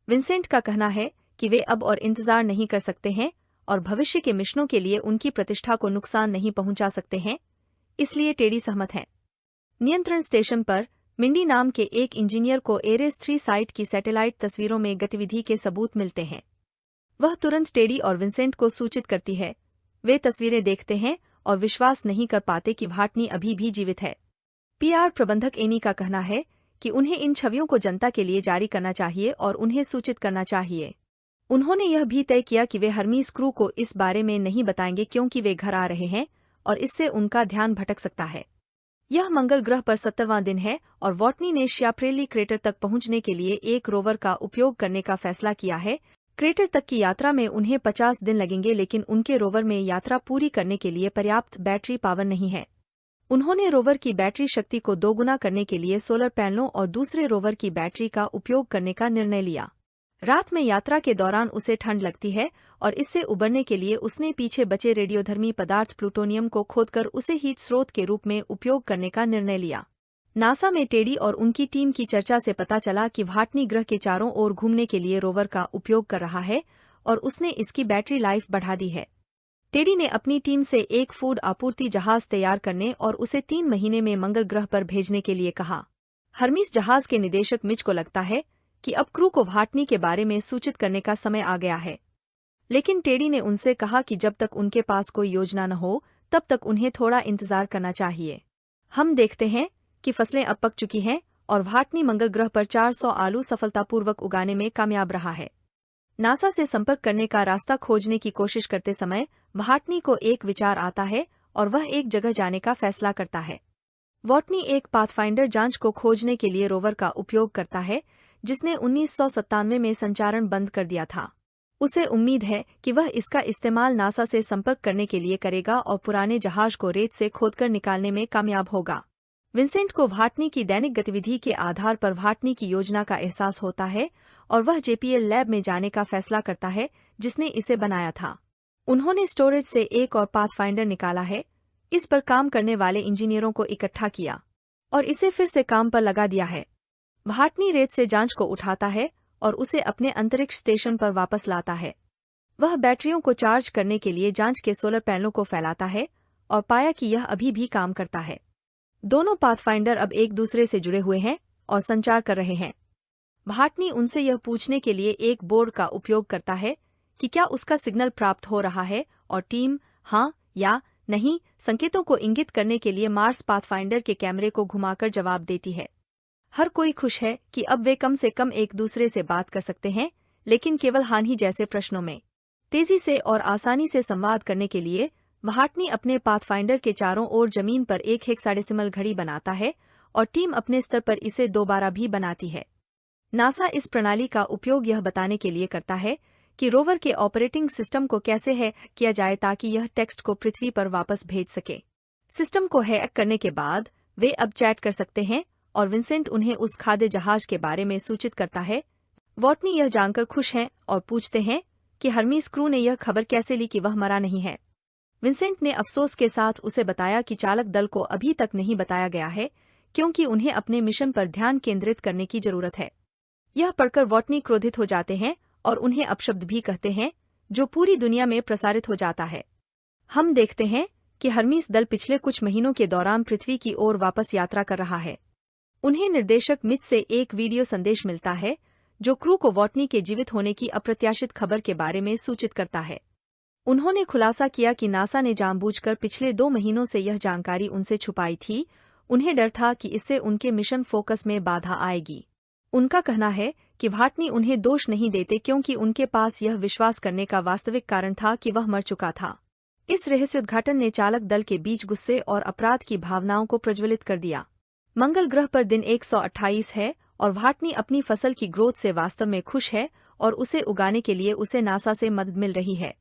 B: विंसेंट का कहना है कि वे अब और इंतजार नहीं कर सकते हैं और भविष्य के मिशनों के लिए उनकी प्रतिष्ठा को नुकसान नहीं पहुंचा सकते हैं, इसलिए टेडी सहमत हैं। नियंत्रण स्टेशन पर मिंडी नाम के एक इंजीनियर को एरेस 3 साइट की सैटेलाइट तस्वीरों में गतिविधि के सबूत मिलते हैं। वह तुरंत टेडी और विंसेंट को सूचित करती है। वे तस्वीरें देखते हैं और विश्वास नहीं कर पाते कि वॉटनी अभी भी जीवित है। पीआर प्रबंधक एनी का कहना है कि उन्हें इन छवियों को जनता के लिए जारी करना चाहिए और उन्हें सूचित करना चाहिए। उन्होंने यह भी तय किया कि वे हर्मीस क्रू को इस बारे में नहीं बताएंगे क्योंकि वे घर आ रहे हैं और इससे उनका ध्यान भटक सकता है। यह मंगल ग्रह पर 70वां दिन है और वॉटनी ने श्याप्रेली क्रेटर तक पहुंचने के लिए एक रोवर का उपयोग करने का फैसला किया है। क्रेटर तक की यात्रा में उन्हें 50 दिन लगेंगे, लेकिन उनके रोवर में यात्रा पूरी करने के लिए पर्याप्त बैटरी पावर नहीं है। उन्होंने रोवर की बैटरी शक्ति को दोगुना करने के लिए सोलर पैनलों और दूसरे रोवर की बैटरी का उपयोग करने का निर्णय लिया। रात में यात्रा के दौरान उसे ठंड लगती है और इससे उबरने के लिए उसने पीछे बचे रेडियोधर्मी पदार्थ प्लूटोनियम को खोदकर उसे हीट स्रोत के रूप में उपयोग करने का निर्णय लिया। नासा में टेडी और उनकी टीम की चर्चा से पता चला कि वॉटनी ग्रह के चारों ओर घूमने के लिए रोवर का उपयोग कर रहा है और उसने इसकी बैटरी लाइफ बढ़ा दी है। टेडी ने अपनी टीम से एक फूड आपूर्ति जहाज तैयार करने और उसे 3 महीने में मंगल ग्रह पर भेजने के लिए कहा। हर्मीस जहाज के निदेशक मिच को लगता है कि अब क्रू को वॉटनी के बारे में सूचित करने का समय आ गया है, लेकिन टेडी ने उनसे कहा कि जब तक उनके पास कोई योजना न हो तब तक उन्हें थोड़ा इंतजार करना चाहिए। हम देखते हैं कि फसलें अब पक चुकी हैं और वॉटनी मंगल ग्रह पर 400 आलू सफलतापूर्वक उगाने में कामयाब रहा है। नासा से संपर्क करने का रास्ता खोजने की कोशिश करते समय वॉटनी को एक विचार आता है और वह एक जगह जाने का फैसला करता है। वॉटनी एक पाथफाइंडर जांच को खोजने के लिए रोवर का उपयोग करता है जिसने 1997 में संचारण बंद कर दिया था। उसे उम्मीद है कि वह इसका इस्तेमाल नासा से संपर्क करने के लिए करेगा और पुराने जहाज को रेत से खोदकर निकालने में कामयाब होगा। विंसेंट को वॉटनी की दैनिक गतिविधि के आधार पर वॉटनी की योजना का एहसास होता है और वह जेपीएल लैब में जाने का फैसला करता है जिसने इसे बनाया था। उन्होंने स्टोरेज से एक और पाथफाइंडर निकाला है, इस पर काम करने वाले इंजीनियरों को इकट्ठा किया और इसे फिर से काम पर लगा दिया है। वॉटनी रेत से जांच को उठाता है और उसे अपने अंतरिक्ष स्टेशन पर वापस लाता है। वह बैटरियों को चार्ज करने के लिए जांच के सोलर पैनलों को फैलाता है और पाया कि यह अभी भी काम करता है। दोनों पाथफाइंडर अब एक दूसरे से जुड़े हुए हैं और संचार कर रहे हैं। वॉटनी उनसे यह पूछने के लिए एक बोर्ड का उपयोग करता है कि क्या उसका सिग्नल प्राप्त हो रहा है और टीम हाँ या नहीं संकेतों को इंगित करने के लिए मार्स पाथफाइंडर के कैमरे को घुमाकर जवाब देती है। हर कोई खुश है कि अब वे कम से कम एक दूसरे से बात कर सकते हैं, लेकिन केवल हाँ ही जैसे प्रश्नों में। तेजी से और आसानी से संवाद करने के लिए व्हाटनी अपने पाथफाइंडर के चारों ओर जमीन पर एक हेक्साडेसिमल घड़ी बनाता है और टीम अपने स्तर पर इसे दोबारा भी बनाती है। नासा इस प्रणाली का उपयोग यह बताने के लिए करता है कि रोवर के ऑपरेटिंग सिस्टम को कैसे हैक किया जाए ताकि यह टेक्स्ट को पृथ्वी पर वापस भेज सके। सिस्टम को हैक करने के बाद वे अब चैट कर सकते हैं और विंसेंट उन्हें उस खाद्य जहाज के बारे में सूचित करता है। व्हाटनी यह जानकर खुश हैं और पूछते हैं कि हर्मीस क्रू ने यह खबर कैसे ली कि वह मरा नहीं है। विंसेंट ने अफसोस के साथ उसे बताया कि चालक दल को अभी तक नहीं बताया गया है क्योंकि उन्हें अपने मिशन पर ध्यान केंद्रित करने की जरूरत है। यह पढ़कर व्हाटनी क्रोधित हो जाते हैं और उन्हें अपशब्द भी कहते हैं जो पूरी दुनिया में प्रसारित हो जाता है। हम देखते हैं कि हर्मीस दल पिछले कुछ महीनों के दौरान पृथ्वी की ओर वापस यात्रा कर रहा है। उन्हें निर्देशक मिच से एक वीडियो संदेश मिलता है जो क्रू को व्हाटनी के जीवित होने की अप्रत्याशित खबर के बारे में सूचित करता है। उन्होंने खुलासा किया कि नासा ने जानबूझकर पिछले 2 महीनों से यह जानकारी उनसे छुपाई थी। उन्हें डर था कि इससे उनके मिशन फोकस में बाधा आएगी। उनका कहना है कि व्हाटनी उन्हें दोष नहीं देते क्योंकि उनके पास यह विश्वास करने का वास्तविक कारण था कि वह मर चुका था। इस रहस्योद्घाटन ने चालक दल के बीच गुस्से और अपराध की भावनाओं को प्रज्वलित कर दिया। मंगल ग्रह पर दिन 128 है और व्हाटनी अपनी फसल की ग्रोथ से वास्तव में खुश है और उसे उगाने के लिए उसे नासा से मदद मिल रही है।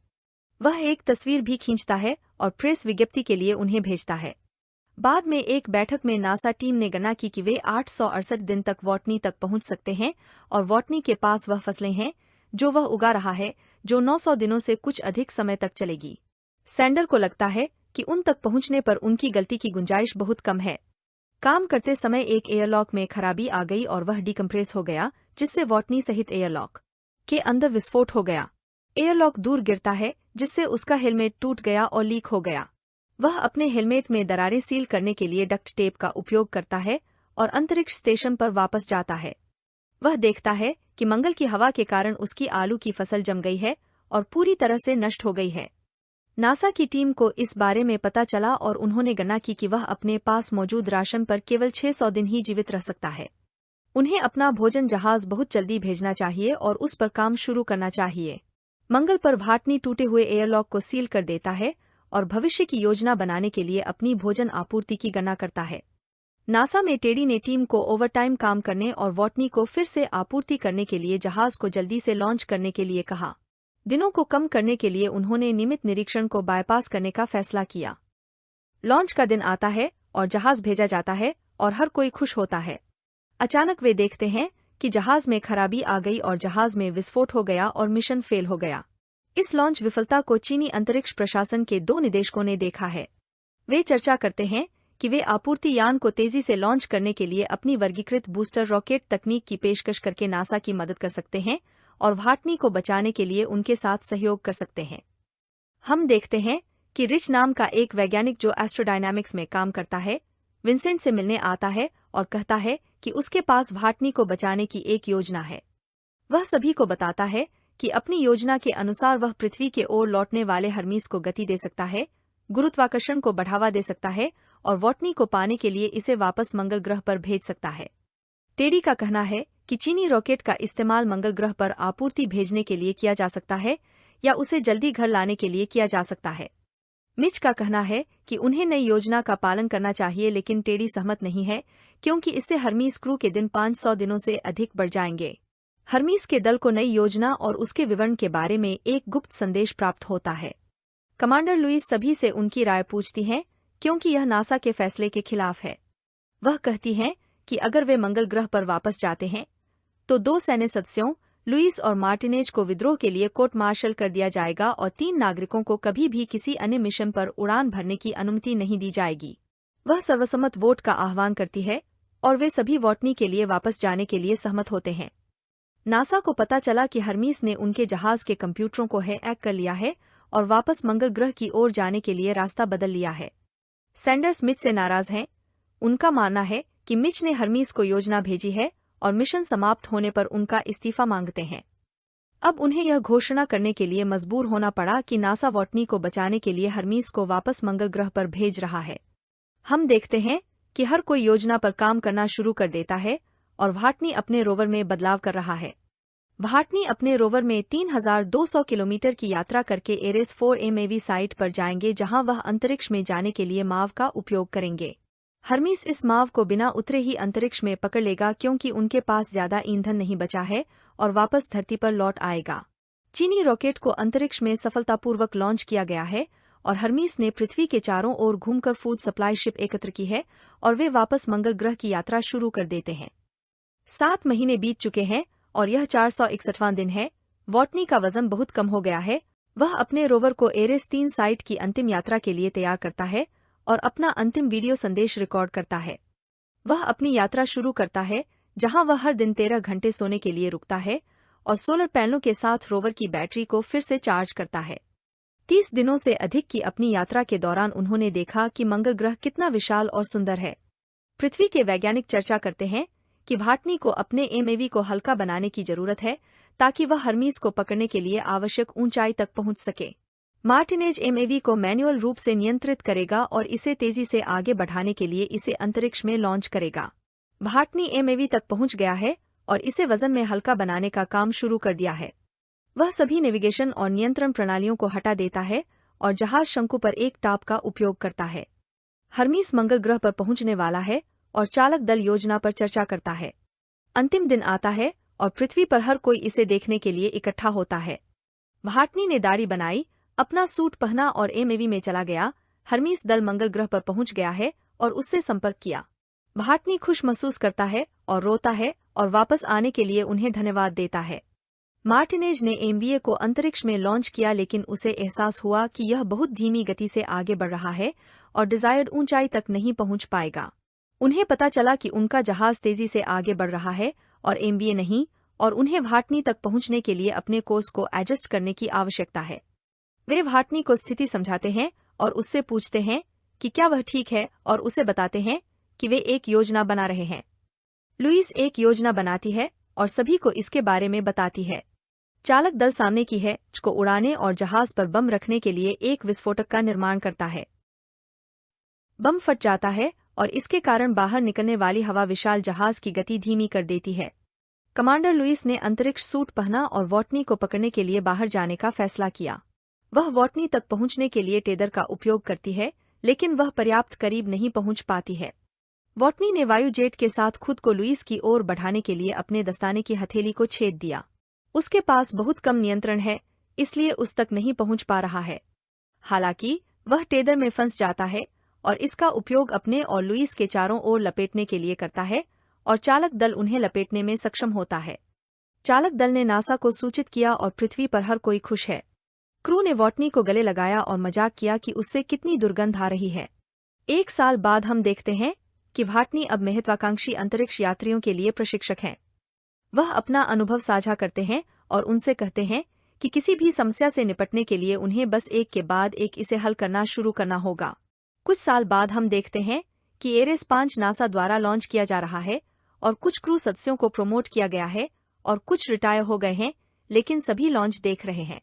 B: वह एक तस्वीर भी खींचता है और प्रेस विज्ञप्ति के लिए उन्हें भेजता है। बाद में एक बैठक में नासा टीम ने गणना की कि वे 868 दिन तक व्हाटनी तक पहुंच सकते हैं और व्हाटनी के पास वह फसलें हैं जो वह उगा रहा है जो 900 दिनों से कुछ अधिक समय तक चलेगी। सैंडर को लगता है कि उन तक पहुंचने पर उनकी गलती की गुंजाइश बहुत कम है। काम करते समय एक एयरलॉक में खराबी आ गई और वह डिकम्प्रेस हो गया जिससे व्हाटनी सहित एयरलॉक के अंदर विस्फोट हो गया। एयरलॉक दूर गिरता है जिससे उसका हेलमेट टूट गया और लीक हो गया। वह अपने हेलमेट में दरारें सील करने के लिए डक्ट टेप का उपयोग करता है और अंतरिक्ष स्टेशन पर वापस जाता है। वह देखता है कि मंगल की हवा के कारण उसकी आलू की फसल जम गई है और पूरी तरह से नष्ट हो गई है। नासा की टीम को इस बारे में पता चला और उन्होंने गणना की कि वह अपने पास मौजूद राशन पर केवल 600 दिन ही जीवित रह सकता है। उन्हें अपना भोजन जहाज बहुत जल्दी भेजना चाहिए और उस पर काम शुरू करना चाहिए। मंगल पर व्हाटनी टूटे हुए एयरलॉक को सील कर देता है और भविष्य की योजना बनाने के लिए अपनी भोजन आपूर्ति की गणना करता है। नासा में टेडी ने टीम को ओवरटाइम काम करने और व्हाटनी को फिर से आपूर्ति करने के लिए जहाज को जल्दी से लॉन्च करने के लिए कहा। दिनों को कम करने के लिए उन्होंने नियमित निरीक्षण को बायपास करने का फैसला किया। लॉन्च का दिन आता है और जहाज भेजा जाता है और हर कोई खुश होता है। अचानक वे देखते हैं कि जहाज में खराबी आ गई और जहाज में विस्फोट हो गया और मिशन फेल हो गया। इस लॉन्च विफलता को चीनी अंतरिक्ष प्रशासन के 2 निदेशकों ने देखा है। वे चर्चा करते हैं कि वे आपूर्ति यान को तेजी से लॉन्च करने के लिए अपनी वर्गीकृत बूस्टर रॉकेट तकनीक की पेशकश करके नासा की मदद कर सकते हैं और व्हाटनी को बचाने के लिए उनके साथ सहयोग कर सकते हैं। हम देखते हैं कि रिच नाम का एक वैज्ञानिक जो एस्ट्रोडायनामिक्स में काम करता है विंसेंट से मिलने आता है और कहता है कि उसके पास व्हाटनी को बचाने की एक योजना है। वह सभी को बताता है कि अपनी योजना के अनुसार वह पृथ्वी के ओर लौटने वाले हर्मीस को गति दे सकता है, गुरुत्वाकर्षण को बढ़ावा दे सकता है और व्हाटनी को पाने के लिए इसे वापस मंगल ग्रह पर भेज सकता है। टेडी का कहना है कि चीनी रॉकेट का इस्तेमाल मंगल ग्रह पर आपूर्ति भेजने के लिए किया जा सकता है या उसे जल्दी घर लाने के लिए किया जा सकता है। मिच का कहना है कि उन्हें नई योजना का पालन करना चाहिए लेकिन टेडी सहमत नहीं है क्योंकि इससे हर्मीस क्रू के दिन 500 दिनों से अधिक बढ़ जाएंगे। हर्मीस के दल को नई योजना और उसके विवरण के बारे में एक गुप्त संदेश प्राप्त होता है। कमांडर लुईस सभी से उनकी राय पूछती हैं क्योंकि यह नासा के फैसले के खिलाफ है। वह कहती हैं कि अगर वे मंगल ग्रह पर वापस जाते हैं तो 2 सैन्य सदस्यों लुईस और मार्टिनेज को विद्रोह के लिए कोर्ट मार्शल कर दिया जाएगा और 3 नागरिकों को कभी भी किसी अन्य मिशन पर उड़ान भरने की अनुमति नहीं दी जाएगी। वह सर्वसम्मत वोट का आह्वान करती है और वे सभी व्हाटनी के लिए वापस जाने के लिए सहमत होते हैं। नासा को पता चला कि हर्मीस ने उनके जहाज के कंप्यूटरों को हैक कर लिया है और वापस मंगल ग्रह की ओर जाने के लिए रास्ता बदल लिया है। सैंडर्स मिच से नाराज हैं। उनका मानना है कि मिच ने हर्मीस को योजना भेजी है और मिशन समाप्त होने पर उनका इस्तीफा मांगते हैं। अब उन्हें यह घोषणा करने के लिए मजबूर होना पड़ा कि नासा व्हाटनी को बचाने के लिए हर्मीस को वापस मंगल ग्रह पर भेज रहा है। हम देखते हैं कि हर कोई योजना पर काम करना शुरू कर देता है और व्हाटनी अपने रोवर में बदलाव कर रहा है। भाटनी अपने रोवर में 3200 किलोमीटर की यात्रा करके एरेस 4 MAV साइट पर जाएंगे, जहां वह अंतरिक्ष में जाने के लिए माव का उपयोग करेंगे। हर्मीस इस माव को बिना उतरे ही अंतरिक्ष में पकड़ लेगा, क्योंकि उनके पास ज्यादा ईंधन नहीं बचा है, और वापस धरती पर लौट आएगा। चीनी रॉकेट को अंतरिक्ष में सफलतापूर्वक लॉन्च किया गया है, और हर्मीस ने पृथ्वी के चारों ओर घूमकर फूड सप्लाई शिप एकत्र की है, और वे वापस मंगल ग्रह की यात्रा शुरू कर देते हैं। 7 महीने बीत चुके हैं और यह 461वां दिन है। वॉटनी का वजन बहुत कम हो गया है। वह अपने रोवर को एरेस 3 साइट की अंतिम यात्रा के लिए तैयार करता है और अपना अंतिम वीडियो संदेश रिकॉर्ड करता है। वह अपनी यात्रा शुरू करता है, जहां वह हर दिन 13 घंटे सोने के लिए रुकता है और सोलर पैनलों के साथ रोवर की बैटरी को फिर से चार्ज करता है। 30 दिनों से अधिक की अपनी यात्रा के दौरान उन्होंने देखा कि मंगल ग्रह कितना विशाल और सुंदर है। पृथ्वी के वैज्ञानिक चर्चा करते हैं कि भाटनी को अपने MAV को हल्का बनाने की जरूरत है, ताकि वह हर्मीस को पकड़ने के लिए आवश्यक ऊंचाई तक पहुंच सके। मार्टिनेज MAV को मैन्युअल रूप से नियंत्रित करेगा और इसे तेजी से आगे बढ़ाने के लिए इसे अंतरिक्ष में लॉन्च करेगा। भाटनी MAV तक पहुंच गया है और इसे वजन में हल्का बनाने का काम शुरू कर दिया है। वह सभी नेविगेशन और नियंत्रण प्रणालियों को हटा देता है और जहाज शंकु पर एक टाप का उपयोग करता है। हर्मीस मंगल ग्रह पर पहुंचने वाला है और चालक दल योजना पर चर्चा करता है। अंतिम दिन आता है और पृथ्वी पर हर कोई इसे देखने के लिए इकट्ठा होता है। भाटनी ने दाढ़ी बनाई, अपना सूट पहना और MAV में चला गया। हर्मीस दल मंगल ग्रह पर पहुंच गया है और उससे संपर्क किया। भाटनी खुश महसूस करता है और रोता है और वापस आने के लिए उन्हें धन्यवाद देता है। मार्टिनेज ने MVA को अंतरिक्ष में लॉन्च किया, लेकिन उसे एहसास हुआ कि यह बहुत धीमी गति से आगे बढ़ रहा है और डिजायर्ड ऊंचाई तक नहीं पहुंच पाएगा। उन्हें पता चला कि उनका जहाज तेजी से आगे बढ़ रहा है और MVA नहीं, और उन्हें भाटनी तक पहुंचने के लिए अपने कोर्स को एडजस्ट करने की आवश्यकता है। वे भाटनी को स्थिति समझाते हैं और उससे पूछते हैं कि क्या वह ठीक है, और उसे बताते हैं कि वे एक योजना बना रहे हैं। लुईस एक योजना बनाती है और सभी को इसके बारे में बताती है। चालक दल सामने की है को उड़ाने और जहाज पर बम रखने के लिए एक विस्फोटक का निर्माण करता है। बम फट जाता है और इसके कारण बाहर निकलने वाली हवा विशाल जहाज की गति धीमी कर देती है। कमांडर लुईस ने अंतरिक्ष सूट पहना और वॉटनी को पकड़ने के लिए बाहर जाने का फैसला किया। वह वॉटनी तक पहुंचने के लिए टेदर का उपयोग करती है, लेकिन वह पर्याप्त करीब नहीं पहुंच पाती है। वॉटनी ने वायु जेट के साथ खुद को लुईस की ओर बढ़ाने के लिए अपने दस्ताने की हथेली को छेद दिया। उसके पास बहुत कम नियंत्रण है, इसलिए उस तक नहीं पहुंच पा रहा है। हालांकि वह टेदर में फंस जाता है और इसका उपयोग अपने और लुईस के चारों ओर लपेटने के लिए करता है, और चालक दल उन्हें लपेटने में सक्षम होता है। चालक दल ने नासा को सूचित किया और पृथ्वी पर हर कोई खुश है। क्रू ने वॉटनी को गले लगाया और मजाक किया कि उससे कितनी दुर्गंध आ रही है। 1 साल बाद हम देखते हैं कि भाटनी अब महत्वाकांक्षी अंतरिक्ष यात्रियों के लिए प्रशिक्षक हैं। वह अपना अनुभव साझा करते हैं और उनसे कहते हैं कि किसी भी समस्या से निपटने के लिए उन्हें बस एक के बाद एक इसे हल करना शुरू करना होगा। कुछ साल बाद हम देखते हैं कि एरेस 5 नासा द्वारा लॉन्च किया जा रहा है और कुछ क्रू सदस्यों को प्रमोट किया गया है और कुछ रिटायर हो गए हैं, लेकिन सभी लॉन्च देख रहे हैं।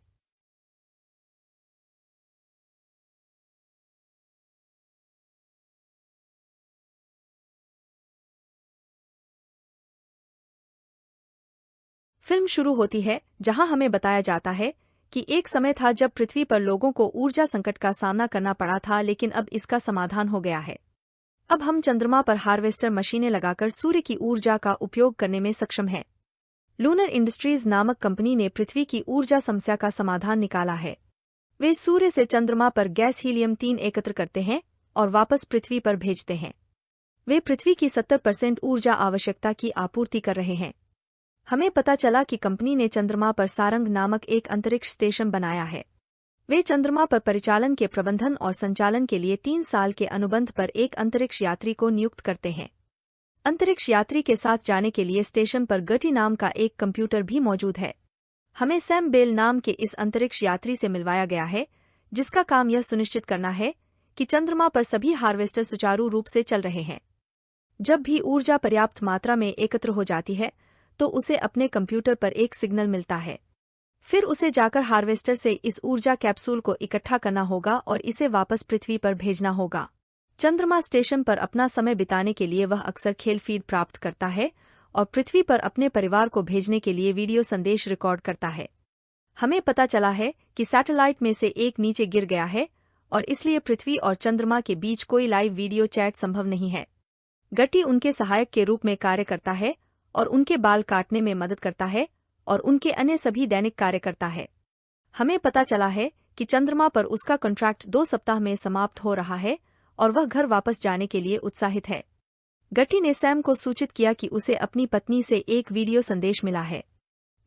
B: फिल्म शुरू होती है, जहां हमें बताया जाता है कि एक समय था जब पृथ्वी पर लोगों को ऊर्जा संकट का सामना करना पड़ा था, लेकिन अब इसका समाधान हो गया है। अब हम चंद्रमा पर हार्वेस्टर मशीनें लगाकर सूर्य की ऊर्जा का उपयोग करने में सक्षम हैं। लूनर इंडस्ट्रीज नामक कंपनी ने पृथ्वी की ऊर्जा समस्या का समाधान निकाला है। वे सूर्य से चंद्रमा पर गैस हीलियम-3 एकत्र करते हैं और वापस पृथ्वी पर भेजते हैं। वे पृथ्वी की 70% ऊर्जा आवश्यकता की आपूर्ति कर रहे हैं। हमें पता चला कि कंपनी ने चंद्रमा पर सारंग नामक एक अंतरिक्ष स्टेशन बनाया है। वे चंद्रमा पर परिचालन के प्रबंधन और संचालन के लिए 3 साल के अनुबंध पर एक अंतरिक्ष यात्री को नियुक्त करते हैं। अंतरिक्ष यात्री के साथ जाने के लिए स्टेशन पर गटी नाम का एक कंप्यूटर भी मौजूद है। हमें सैम बेल नाम के इस अंतरिक्ष यात्री से मिलवाया गया है, जिसका काम यह सुनिश्चित करना है कि चंद्रमा पर सभी हार्वेस्टर सुचारू रूप से चल रहे हैं। जब भी ऊर्जा पर्याप्त मात्रा में एकत्र हो जाती है, तो उसे अपने कंप्यूटर पर एक सिग्नल मिलता है। फिर उसे जाकर हार्वेस्टर से इस ऊर्जा कैप्सूल को इकट्ठा करना होगा और इसे वापस पृथ्वी पर भेजना होगा। चंद्रमा स्टेशन पर अपना समय बिताने के लिए वह अक्सर खेल फीड प्राप्त करता है और पृथ्वी पर अपने परिवार को भेजने के लिए वीडियो संदेश रिकॉर्ड करता है। हमें पता चला है कि सैटेलाइट में से एक नीचे गिर गया है और इसलिए पृथ्वी और चंद्रमा के बीच कोई लाइव वीडियो चैट संभव नहीं है। गट्टी उनके सहायक के रूप में कार्य करता है और उनके बाल काटने में मदद करता है और उनके अन्य सभी दैनिक कार्य करता है। हमें पता चला है कि चंद्रमा पर उसका कॉन्ट्रैक्ट 2 सप्ताह में समाप्त हो रहा है और वह घर वापस जाने के लिए उत्साहित है। गट्टी ने सैम को सूचित किया कि उसे अपनी पत्नी से एक वीडियो संदेश मिला है।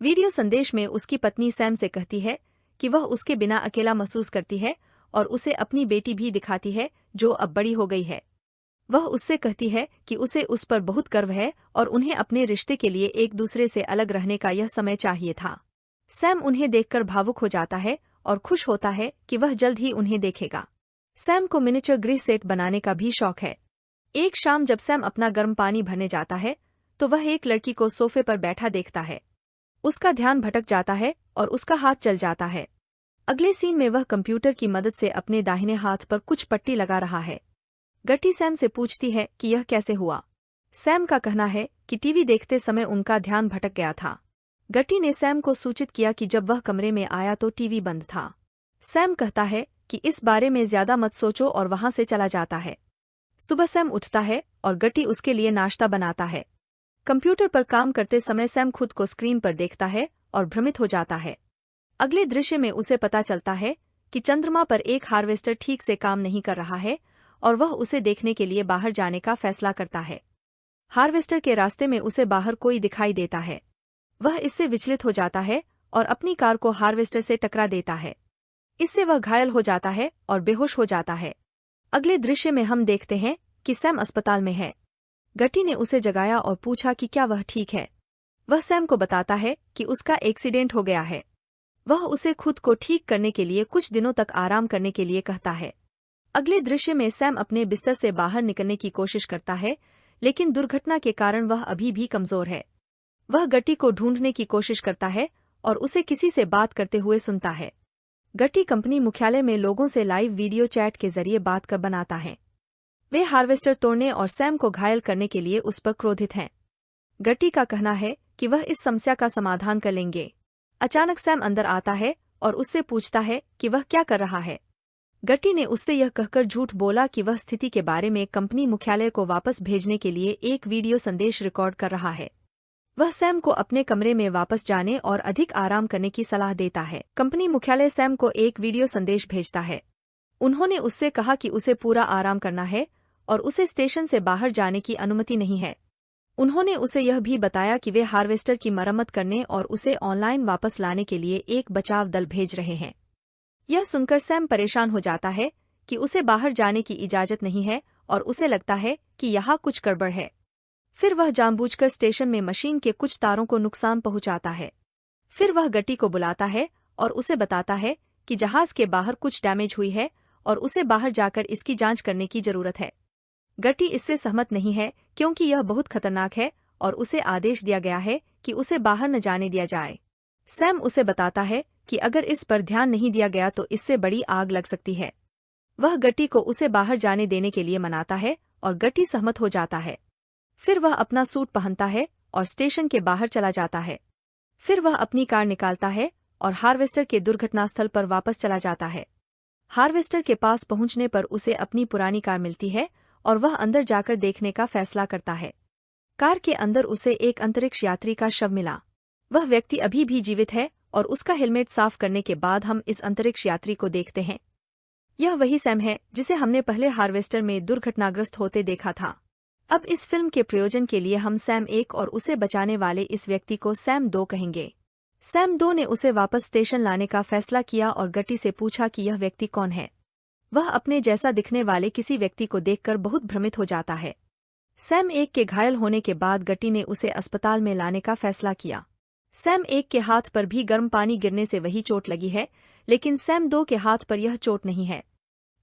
B: वीडियो संदेश में उसकी पत्नी सैम से कहती है कि वह उसके बिना अकेला महसूस करती है और उसे अपनी बेटी भी दिखाती है जो अब बड़ी हो गई है। वह उससे कहती है कि उसे उस पर बहुत गर्व है और उन्हें अपने रिश्ते के लिए एक दूसरे से अलग रहने का यह समय चाहिए था। सैम उन्हें देखकर भावुक हो जाता है और खुश होता है कि वह जल्द ही उन्हें देखेगा। सैम को मिनिएचर गृह सेट बनाने का भी शौक है। एक शाम जब सैम अपना गर्म पानी भरने जाता है तो वह एक लड़की को सोफे पर बैठा देखता है। उसका ध्यान भटक जाता है और उसका हाथ चल जाता है। अगले सीन में वह कंप्यूटर की मदद से अपने दाहिने हाथ पर कुछ पट्टी लगा रहा है। गट्टी सैम से पूछती है कि यह कैसे हुआ। सैम का कहना है कि टीवी देखते समय उनका ध्यान भटक गया था। गट्टी ने सैम को सूचित किया कि जब वह कमरे में आया तो टीवी बंद था। सैम कहता है कि इस बारे में ज्यादा मत सोचो और वहां से चला जाता है। सुबह सैम उठता है और गट्टी उसके लिए नाश्ता बनाता है। कंप्यूटर पर काम करते समय सैम खुद को स्क्रीन पर देखता है और भ्रमित हो जाता है। अगले दृश्य में उसे पता चलता है कि चंद्रमा पर एक हार्वेस्टर ठीक से काम नहीं कर रहा है और वह उसे देखने के लिए बाहर जाने का फैसला करता है। हार्वेस्टर के रास्ते में उसे बाहर कोई दिखाई देता है। वह इससे विचलित हो जाता है और अपनी कार को हार्वेस्टर से टकरा देता है। इससे वह घायल हो जाता है और बेहोश हो जाता है। अगले दृश्य में हम देखते हैं कि सैम अस्पताल में है। गट्टी ने उसे जगाया और पूछा कि क्या वह ठीक है। वह सैम को बताता है कि उसका एक्सीडेंट हो गया है। वह उसे खुद को ठीक करने के लिए कुछ दिनों तक आराम करने के लिए कहता है। अगले दृश्य में सैम अपने बिस्तर से बाहर निकलने की कोशिश करता है, लेकिन दुर्घटना के कारण वह अभी भी कमजोर है। वह गट्टी को ढूंढने की कोशिश करता है और उसे किसी से बात करते हुए सुनता है। गट्टी कंपनी मुख्यालय में लोगों से लाइव वीडियो चैट के जरिए बात कर बनाता है। वे हार्वेस्टर तोड़ने और सैम को घायल करने के लिए उस पर क्रोधित हैं। गट्टी का कहना है कि वह इस समस्या का समाधान कर लेंगे। अचानक सैम अंदर आता है और उससे पूछता है कि वह क्या कर रहा है। गट्टी ने उससे यह कहकर झूठ बोला कि वह स्थिति के बारे में कंपनी मुख्यालय को वापस भेजने के लिए एक वीडियो संदेश रिकॉर्ड कर रहा है। वह सैम को अपने कमरे में वापस जाने और अधिक आराम करने की सलाह देता है। कंपनी मुख्यालय सैम को एक वीडियो संदेश भेजता है। उन्होंने उससे कहा कि उसे पूरा आराम करना है और उसे स्टेशन से बाहर जाने की अनुमति नहीं है। उन्होंने उसे यह भी बताया कि वे हार्वेस्टर की मरम्मत करने और उसे ऑनलाइन वापस लाने के लिए एक बचाव दल भेज रहे हैं। यह सुनकर सैम परेशान हो जाता है कि उसे बाहर जाने की इजाजत नहीं है और उसे लगता है कि यहाँ कुछ गड़बड़ है। फिर वह जानबूझकर स्टेशन में मशीन के कुछ तारों को नुकसान पहुंचाता है। फिर वह गट्टी को बुलाता है और उसे बताता है कि जहाज के बाहर कुछ डैमेज हुई है और उसे बाहर जाकर इसकी जांच करने की जरूरत है। गट्टी इससे सहमत नहीं है क्योंकि यह बहुत खतरनाक है और उसे आदेश दिया गया है कि उसे बाहर न जाने दिया जाए। सैम उसे बताता है कि अगर इस पर ध्यान नहीं दिया गया तो इससे बड़ी आग लग सकती है। वह गट्टी को उसे बाहर जाने देने के लिए मनाता है और गट्टी सहमत हो जाता है। फिर वह अपना सूट पहनता है और स्टेशन के बाहर चला जाता है। फिर वह अपनी कार निकालता है और हार्वेस्टर के दुर्घटनास्थल पर वापस चला जाता है। हार्वेस्टर के पास पहुंचने पर उसे अपनी पुरानी कार मिलती है और वह अंदर जाकर देखने का फैसला करता है। कार के अंदर उसे एक अंतरिक्ष यात्री का शव मिला। वह व्यक्ति अभी भी जीवित है और उसका हेलमेट साफ करने के बाद हम इस अंतरिक्ष यात्री को देखते हैं। यह वही सैम है जिसे हमने पहले हार्वेस्टर में दुर्घटनाग्रस्त होते देखा था। अब इस फिल्म के प्रयोजन के लिए हम सैम 1 और उसे बचाने वाले इस व्यक्ति को सैम 2 कहेंगे। सैम 2 ने उसे वापस स्टेशन लाने का फैसला किया और गट्टी से पूछा कि यह व्यक्ति कौन है। वह अपने जैसा दिखने वाले किसी व्यक्ति को देखकर बहुत भ्रमित हो जाता है। सैम 1 के घायल होने के बाद गट्टी ने उसे अस्पताल में लाने का फैसला किया। सैम 1 के हाथ पर भी गर्म पानी गिरने से वही चोट लगी है, लेकिन सैम 2 के हाथ पर यह चोट नहीं है।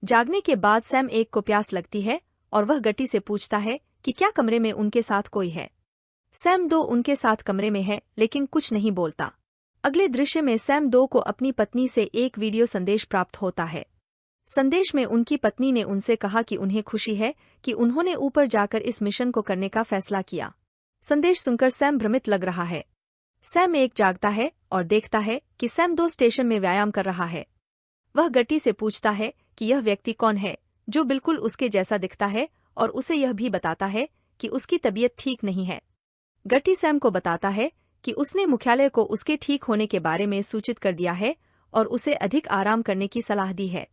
B: जागने के बाद सैम 1 को प्यास लगती है और वह गट्टी से पूछता है कि क्या कमरे में उनके साथ कोई है। सैम 2 उनके साथ कमरे में है लेकिन कुछ नहीं बोलता। अगले दृश्य में सैम 2 को अपनी पत्नी से एक वीडियो संदेश प्राप्त होता है। संदेश में उनकी पत्नी ने उनसे कहा कि उन्हें खुशी है कि उन्होंने ऊपर जाकर इस मिशन को करने का फैसला किया। संदेश सुनकर सैम भ्रमित लग रहा है। सैम एक जागता है और देखता है कि सैम 2 स्टेशन में व्यायाम कर रहा है। वह गट्टी से पूछता है कि यह व्यक्ति कौन है जो बिल्कुल उसके जैसा दिखता है, और उसे यह भी बताता है कि उसकी तबीयत ठीक नहीं है। गट्टी सैम को बताता है कि उसने मुख्यालय को उसके ठीक होने के बारे में सूचित कर दिया है और उसे अधिक आराम करने की सलाह दी है।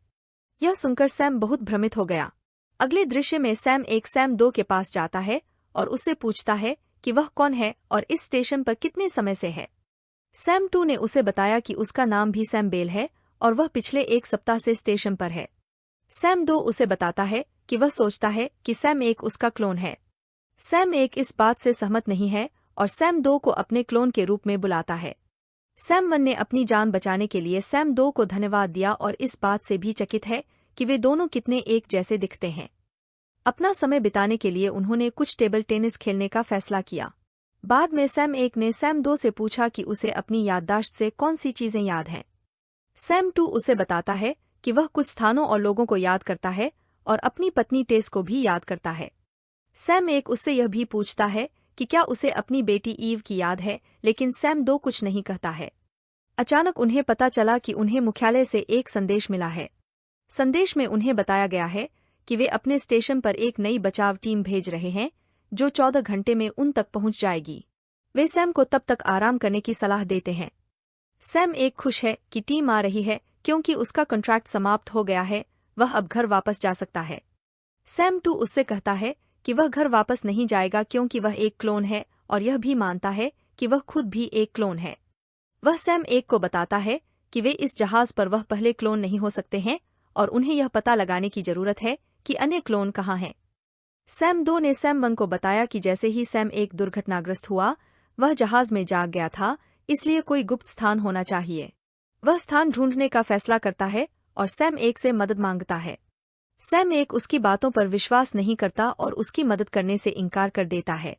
B: यह सुनकर सैम बहुत भ्रमित हो गया। अगले दृश्य में सैम 2 के पास जाता है और उससे पूछता है कि वह कौन है और इस स्टेशन पर कितने समय से है। सैम 2 ने उसे बताया कि उसका नाम भी सैम बेल है और वह पिछले 1 सप्ताह से स्टेशन पर है। सैम 2 उसे बताता है कि वह सोचता है कि सैम 1 उसका क्लोन है। सैम 1 इस बात से सहमत नहीं है और सैम 2 को अपने क्लोन के रूप में बुलाता है। सैम 1 ने अपनी जान बचाने के लिए सैम 2 को धन्यवाद दिया और इस बात से भी चकित है कि वे दोनों कितने एक जैसे दिखते हैं। अपना समय बिताने के लिए उन्होंने कुछ टेबल टेनिस खेलने का फैसला किया। बाद में सैम 1 ने सैम 2 से पूछा कि उसे अपनी याददाश्त से कौन सी चीजें याद हैं। सैम 2 उसे बताता है कि वह कुछ स्थानों और लोगों को याद करता है और अपनी पत्नी टेस को भी याद करता है। सैम 1 उससे यह भी पूछता है कि क्या उसे अपनी बेटी ईव की याद है, लेकिन सैम 2 कुछ नहीं कहता है। अचानक उन्हें पता चला कि उन्हें मुख्यालय से एक संदेश मिला है। संदेश में उन्हें बताया गया है कि वे अपने स्टेशन पर एक नई बचाव टीम भेज रहे हैं जो 14 घंटे में उन तक पहुंच जाएगी। वे सैम को तब तक आराम करने की सलाह देते हैं। सैम 1 खुश है कि टीम आ रही है क्योंकि उसका कॉन्ट्रैक्ट समाप्त हो गया है, वह अब घर वापस जा सकता है। सैम 2 उससे कहता है कि वह घर वापस नहीं जाएगा क्योंकि वह एक क्लोन है और यह भी मानता है कि वह खुद भी एक क्लोन है। वह सैम 1 को बताता है कि वे इस जहाज पर वह पहले क्लोन नहीं हो सकते हैं और उन्हें यह पता लगाने की जरूरत है कि अन्य क्लोन कहाँ हैं। सैम 2 ने सैम 1 को बताया कि जैसे ही सैम 1 दुर्घटनाग्रस्त हुआ, वह जहाज में जाग गया था, इसलिए कोई गुप्त स्थान होना चाहिए। वह स्थान ढूंढने का फैसला करता है और सैम 1 से मदद मांगता है। सैम 1 उसकी बातों पर विश्वास नहीं करता और उसकी मदद करने से इनकार कर देता है।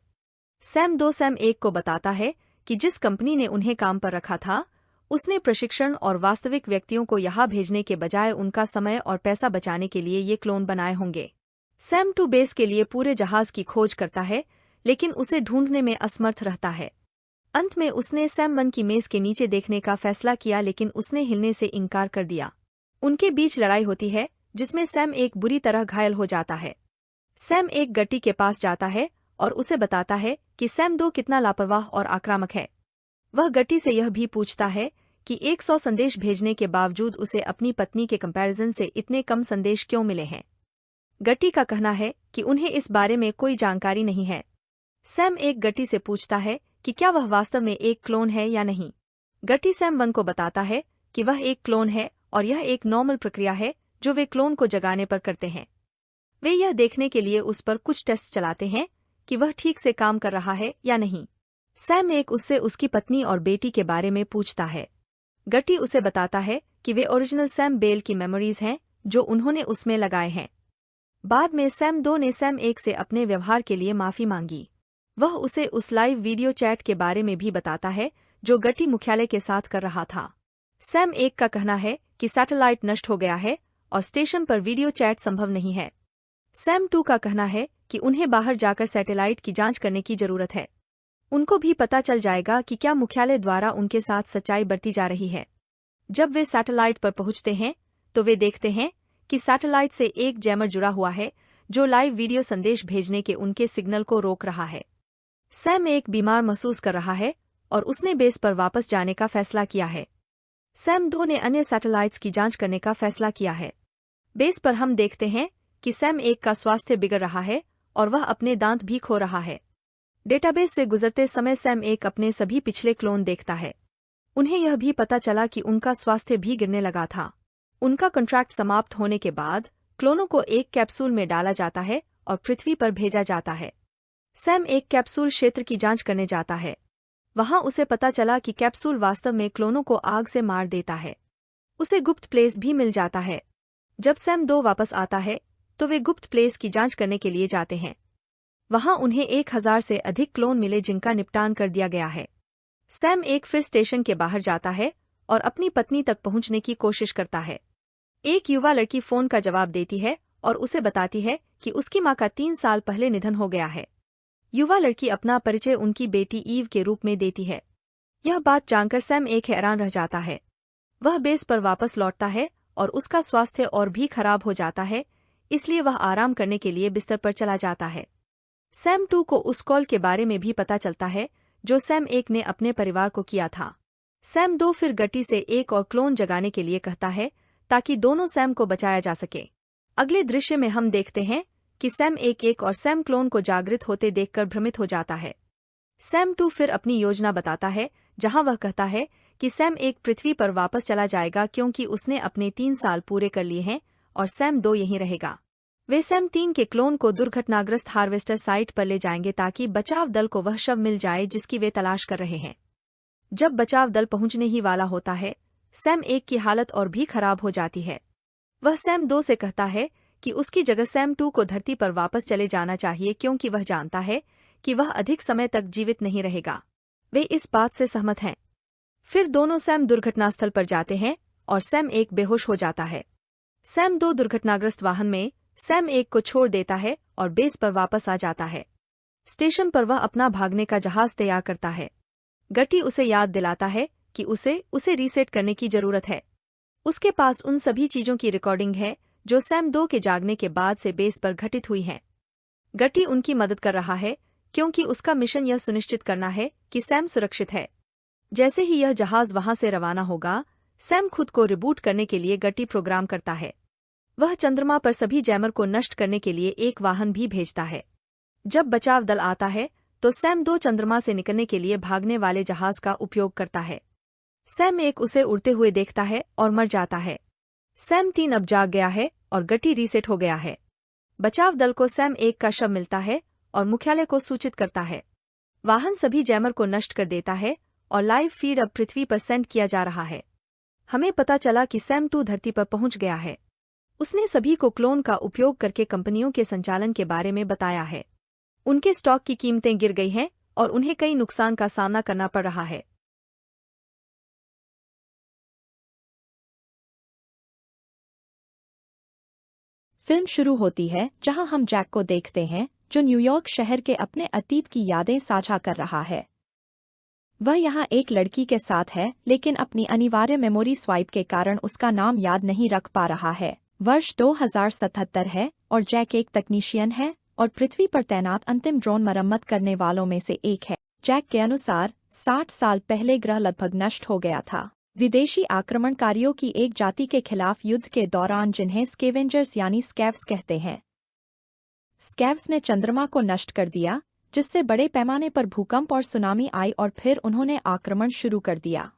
B: सैम 2 सैम 1 को बताता है कि जिस कंपनी ने उन्हें काम पर रखा था, उसने प्रशिक्षण और वास्तविक व्यक्तियों को यहाँ भेजने के बजाय उनका समय और पैसा बचाने के लिए ये क्लोन बनाए होंगे। सैम 2 बेस के लिए पूरे जहाज की खोज करता है, लेकिन उसे ढूंढने में असमर्थ रहता है। अंत में उसने सैम 1 की मेज के नीचे देखने का फैसला किया, लेकिन उसने हिलने से इनकार कर दिया। उनके बीच लड़ाई होती है जिसमें सैम 1 बुरी तरह घायल हो जाता है। सैम 1 गट्टी के पास जाता है और उसे बताता है कि सैम 2 कितना लापरवाह और आक्रामक है। वह गट्टी से यह भी पूछता है कि 100 संदेश भेजने के बावजूद उसे अपनी पत्नी के कंपैरिजन से इतने कम संदेश क्यों मिले हैं। गट्टी का कहना है कि उन्हें इस बारे में कोई जानकारी नहीं है। सैम 1 गट्टी से पूछता है कि क्या वह वास्तव में एक क्लोन है या नहीं। गट्टी सैम 1 को बताता है कि वह एक क्लोन है और यह एक नॉर्मल प्रक्रिया है जो वे क्लोन को जगाने पर करते हैं। वे यह देखने के लिए उस पर कुछ टेस्ट चलाते हैं कि वह ठीक से काम कर रहा है या नहीं। सैम 1 उससे उसकी पत्नी और बेटी के बारे में पूछता है। गट्टी उसे बताता है कि वे ओरिजिनल सैम बेल की मेमोरीज हैं जो उन्होंने उसमें लगाए हैं। बाद में सैम 2 ने सैम 1 से अपने व्यवहार के लिए माफी मांगी। वह उसे उस लाइव वीडियो चैट के बारे में भी बताता है जो गट्टी मुख्यालय के साथ कर रहा था। सैम 1 का कहना है कि सैटेलाइट नष्ट हो गया है और स्टेशन पर वीडियो चैट संभव नहीं है। सैम 2 का कहना है कि उन्हें बाहर जाकर सैटेलाइट की जांच करने की जरूरत है। उनको भी पता चल जाएगा कि क्या मुख्यालय द्वारा उनके साथ सच्चाई बरती जा रही है। जब वे सैटेलाइट पर पहुंचते हैं तो वे देखते हैं कि सैटेलाइट से एक जैमर जुड़ा हुआ है जो लाइव वीडियो संदेश भेजने के उनके सिग्नल को रोक रहा है। सैम 1 बीमार महसूस कर रहा है और उसने बेस पर वापस जाने का फैसला किया है। सैम 2 ने अन्य सैटेलाइट्स की जांच करने का फैसला किया है। बेस पर हम देखते हैं कि सैम 1 का स्वास्थ्य बिगड़ रहा है और वह अपने दांत भी खो रहा है। डेटाबेस से गुजरते समय सैम 1 अपने सभी पिछले क्लोन देखता है। उन्हें यह भी पता चला कि उनका स्वास्थ्य भी गिरने लगा था। उनका कॉन्ट्रैक्ट समाप्त होने के बाद क्लोनों को एक कैप्सूल में डाला जाता है और पृथ्वी पर भेजा जाता है। सैम 1 कैप्सूल क्षेत्र की जांच करने जाता है। वहां उसे पता चला कि कैप्सूल वास्तव में क्लोनों को आग से मार देता है। उसे गुप्त प्लेस भी मिल जाता है। जब सैम 2 वापस आता है तो वे गुप्त प्लेस की जांच करने के लिए जाते हैं। वहां उन्हें 1000 से अधिक क्लोन मिले जिनका निपटान कर दिया गया है। सैम 1 फिर स्टेशन के बाहर जाता है और अपनी पत्नी तक पहुंचने की कोशिश करता है। एक युवा लड़की फोन का जवाब देती है और उसे बताती है कि उसकी मां का 3 साल पहले निधन हो गया है। युवा लड़की अपना परिचय उनकी बेटी ईव के रूप में देती है। यह बात जानकर सैम एक हैरान रह जाता है। वह बेस पर वापस लौटता है और उसका स्वास्थ्य और भी खराब हो जाता है, इसलिए वह आराम करने के लिए बिस्तर पर चला जाता है। सैम 2 को उस कॉल के बारे में भी पता चलता है जो सैम 1 ने अपने परिवार को किया था। सैम 2 फिर गट्टी से एक और क्लोन जगाने के लिए कहता है ताकि दोनों सैम को बचाया जा सके। अगले दृश्य में हम देखते हैं कि सैम 1 और सैम क्लोन को जागृत होते देखकर भ्रमित हो जाता है। सैम 2 फिर अपनी योजना बताता है, जहां वह कहता है कि सैम 1 पृथ्वी पर वापस चला जाएगा क्योंकि उसने अपने 3 साल पूरे कर लिए हैं और सैम 2 यहीं रहेगा। वे सैम 3 के क्लोन को दुर्घटनाग्रस्त हार्वेस्टर साइट पर ले जाएंगे ताकि बचाव दल को वह शव मिल जाए जिसकी वे तलाश कर रहे हैं। जब बचाव दल पहुंचने ही वाला होता है, सैम 1 की हालत और भी खराब हो जाती है। वह सैम 2 से कहता है कि उसकी जगह सैम 2 को धरती पर वापस चले जाना चाहिए क्योंकि वह जानता है कि वह अधिक समय तक जीवित नहीं रहेगा। वे इस बात से सहमत हैं। फिर दोनों सैम दुर्घटनास्थल पर जाते हैं और सैम 1 बेहोश हो जाता है। सैम 2 दुर्घटनाग्रस्त वाहन में सैम 1 को छोड़ देता है और बेस पर वापस आ जाता है। स्टेशन पर वह अपना भागने का जहाज तैयार करता है। गट्टी उसे याद दिलाता है कि उसे रीसेट करने की जरूरत है। उसके पास उन सभी चीजों की रिकॉर्डिंग है जो सैम 2 के जागने के बाद से बेस पर घटित हुई हैं। गट्टी उनकी मदद कर रहा है क्योंकि उसका मिशन यह सुनिश्चित करना है कि सैम सुरक्षित है। जैसे ही यह जहाज वहां से रवाना होगा, सैम खुद को रिबूट करने के लिए गट्टी प्रोग्राम करता है। वह चंद्रमा पर सभी जैमर को नष्ट करने के लिए एक वाहन भी भेजता है। जब बचाव दल आता है तो सैम 2 चंद्रमा से निकलने के लिए भागने वाले जहाज का उपयोग करता है। सैम 1 उसे उड़ते हुए देखता है और मर जाता है। सैम 3 अब जाग गया है और गट्टी रीसेट हो गया है। बचाव दल को सैम 1 का शव मिलता है और मुख्यालय को सूचित करता है। वाहन सभी जैमर को नष्ट कर देता है और लाइव फीड अब पृथ्वी पर सेंड किया जा रहा है। हमें पता चला कि सैम 2 धरती पर पहुंच गया है। उसने सभी को क्लोन का उपयोग करके कंपनियों के संचालन के बारे में बताया है। उनके स्टॉक की कीमतें गिर गई हैं और उन्हें कई नुकसान का सामना करना पड़ रहा है।
A: फिल्म शुरू होती है जहां हम जैक को देखते हैं जो न्यूयॉर्क शहर के अपने अतीत की यादें साझा कर रहा है। वह यहाँ एक लड़की के साथ है लेकिन अपनी अनिवार्य मेमोरी स्वाइप के कारण उसका नाम याद नहीं रख पा रहा है। वर्ष 2077 है और जैक एक तकनीशियन है और पृथ्वी पर तैनात अंतिम ड्रोन मरम्मत करने वालों में से एक है। जैक के अनुसार 60 साल पहले ग्रह लगभग नष्ट हो गया था विदेशी आक्रमणकारियों की एक जाति के खिलाफ युद्ध के दौरान, जिन्हें स्केवेंजर्स यानी स्कैव्स कहते हैं। स्कैव्स ने चंद्रमा को नष्ट कर दिया, जिससे बड़े पैमाने पर भूकंप और सुनामी आई और फिर उन्होंने आक्रमण शुरू कर दिया।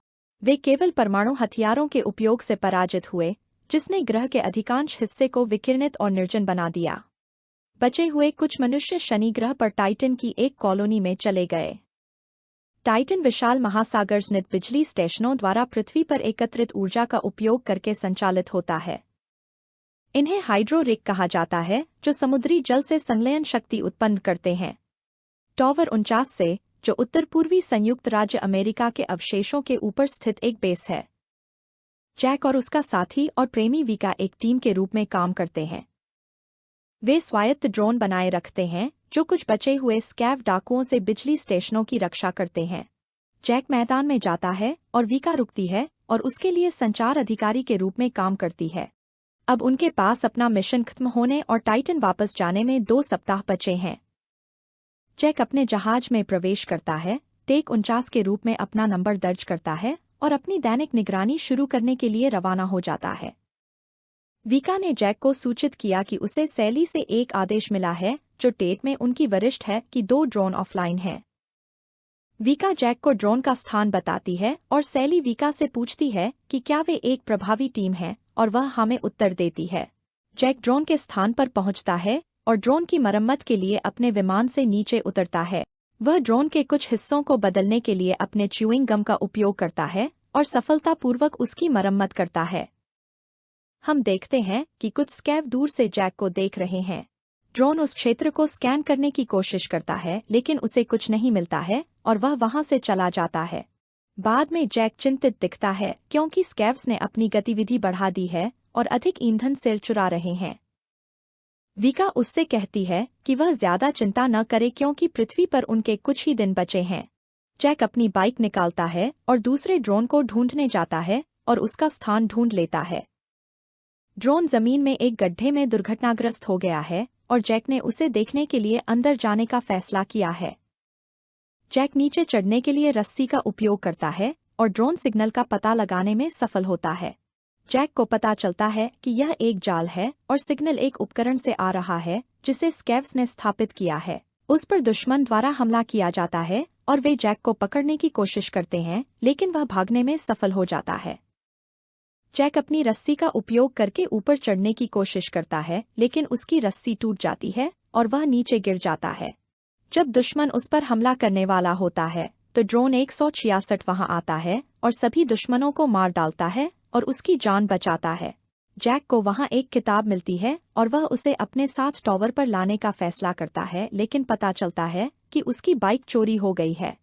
A: वे केवल परमाणु हथियारों के उपयोग से पराजित हुए, जिसने ग्रह के अधिकांश हिस्से को विकिरणित और निर्जन बना दिया। बचे हुए कुछ मनुष्य शनि ग्रह पर टाइटन की एक कॉलोनी में चले गए। टाइटन विशाल महासागर स्थित बिजली स्टेशनों द्वारा पृथ्वी पर एकत्रित ऊर्जा का उपयोग करके संचालित होता है। इन्हें हाइड्रो रिग कहा जाता है, जो समुद्री जल से संलयन शक्ति उत्पन्न करते हैं। टॉवर 49 से, जो उत्तर पूर्वी संयुक्त राज्य अमेरिका के अवशेषों के ऊपर स्थित एक बेस है। जैक और उसका साथी और प्रेमी विका एक टीम के रूप में काम करते हैं। वे स्वायत्त ड्रोन बनाए रखते हैं जो कुछ बचे हुए स्कैव डाकुओं से बिजली स्टेशनों की रक्षा करते हैं। जैक मैदान में जाता है और विका रुकती है और उसके लिए संचार अधिकारी के रूप में काम करती है। अब उनके पास अपना मिशन खत्म होने और टाइटन वापस जाने में 2 सप्ताह बचे हैं। जैक अपने जहाज में प्रवेश करता है, टेक 49 के रूप में अपना नंबर दर्ज करता है और अपनी दैनिक निगरानी शुरू करने के लिए रवाना हो जाता है। विका ने जैक को सूचित किया कि उसे सैली से एक आदेश मिला है, जो टेट में उनकी वरिष्ठ है, कि 2 ड्रोन ऑफलाइन हैं। विका जैक को ड्रोन का स्थान बताती है और सैली विका से पूछती है कि क्या वे एक प्रभावी टीम है, और वह हमें उत्तर देती है। जैक ड्रोन के स्थान पर पहुंचता है और ड्रोन की मरम्मत के लिए अपने विमान से नीचे उतरता है। वह ड्रोन के कुछ हिस्सों को बदलने के लिए अपने च्यूइंग गम का उपयोग करता है और सफलतापूर्वक उसकी मरम्मत करता है। हम देखते हैं कि कुछ स्कैव दूर से जैक को देख रहे हैं। ड्रोन उस क्षेत्र को स्कैन करने की कोशिश करता है, लेकिन उसे कुछ नहीं मिलता है और वह वहां से चला जाता है। बाद में जैक चिंतित दिखता है क्योंकि स्कैव्स ने अपनी गतिविधि बढ़ा दी है और अधिक ईंधन सेल चुरा रहे हैं। विका उससे कहती है कि वह ज्यादा चिंता न करे क्योंकि पृथ्वी पर उनके कुछ ही दिन बचे हैं। जैक अपनी बाइक निकालता है और दूसरे ड्रोन को ढूंढने जाता है और उसका स्थान ढूंढ लेता है। ड्रोन जमीन में एक गड्ढे में दुर्घटनाग्रस्त हो गया है और जैक ने उसे देखने के लिए अंदर जाने का फैसला किया है। जैक नीचे चढ़ने के लिए रस्सी का उपयोग करता है और ड्रोन सिग्नल का पता लगाने में सफल होता है। जैक को पता चलता है कि यह एक जाल है और सिग्नल एक उपकरण से आ रहा है जिसे स्कैव्स ने स्थापित किया है। उस पर दुश्मन द्वारा हमला किया जाता है और वे जैक को पकड़ने की कोशिश करते हैं, लेकिन वह भागने में सफल हो जाता है। जैक अपनी रस्सी का उपयोग करके ऊपर चढ़ने की कोशिश करता है, लेकिन उसकी रस्सी टूट जाती है और वह नीचे गिर जाता है। जब दुश्मन उस पर हमला करने वाला होता है तो ड्रोन 166 वहां आता है और सभी दुश्मनों को मार डालता है और उसकी जान बचाता है। जैक को वहां एक किताब मिलती है और वह उसे अपने साथ टॉवर पर लाने का फैसला करता है, लेकिन पता चलता है कि उसकी बाइक चोरी हो गई है।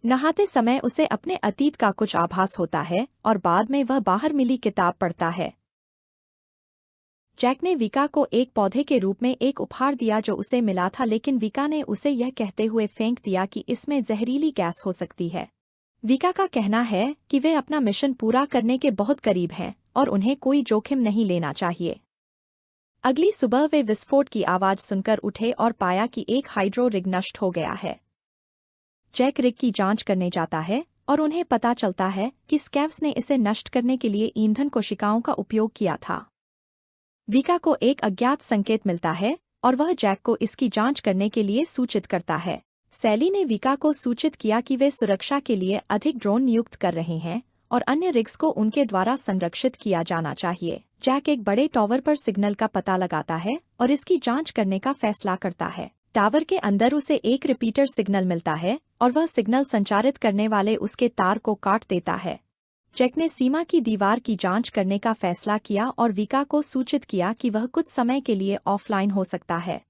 A: नहाते समय उसे अपने अतीत का कुछ आभास होता है और बाद में वह बाहर मिली किताब पढ़ता है। जैक ने विका को एक पौधे के रूप में एक उपहार दिया जो उसे मिला था, लेकिन विका ने उसे यह कहते हुए फेंक दिया कि इसमें जहरीली गैस हो सकती है। विका का कहना है कि वे अपना मिशन पूरा करने के बहुत करीब हैं और उन्हें कोई जोखिम नहीं लेना चाहिए। अगली सुबह वे विस्फोट की आवाज सुनकर उठे और पाया कि एक हाइड्रो रिग नष्ट हो गया है। जैक रिग की जांच करने जाता है और उन्हें पता चलता है कि स्कैव्स ने इसे नष्ट करने के लिए ईंधन कोशिकाओं का उपयोग किया था। विका को एक अज्ञात संकेत मिलता है और वह जैक को इसकी जांच करने के लिए सूचित करता है। सैली ने विका को सूचित किया कि वे सुरक्षा के लिए अधिक ड्रोन नियुक्त कर रहे हैं और अन्य रिग्स को उनके द्वारा संरक्षित किया जाना चाहिए। जैक एक बड़े टावर पर सिग्नल का पता लगाता है और इसकी जांच करने का फैसला करता है। टावर के अंदर उसे एक रिपीटर सिग्नल मिलता है और वह सिग्नल संचारित करने वाले उसके तार को काट देता है। जैक ने सीमा की दीवार की जांच करने का फैसला किया और विका को सूचित किया कि वह कुछ समय के लिए ऑफलाइन हो सकता है।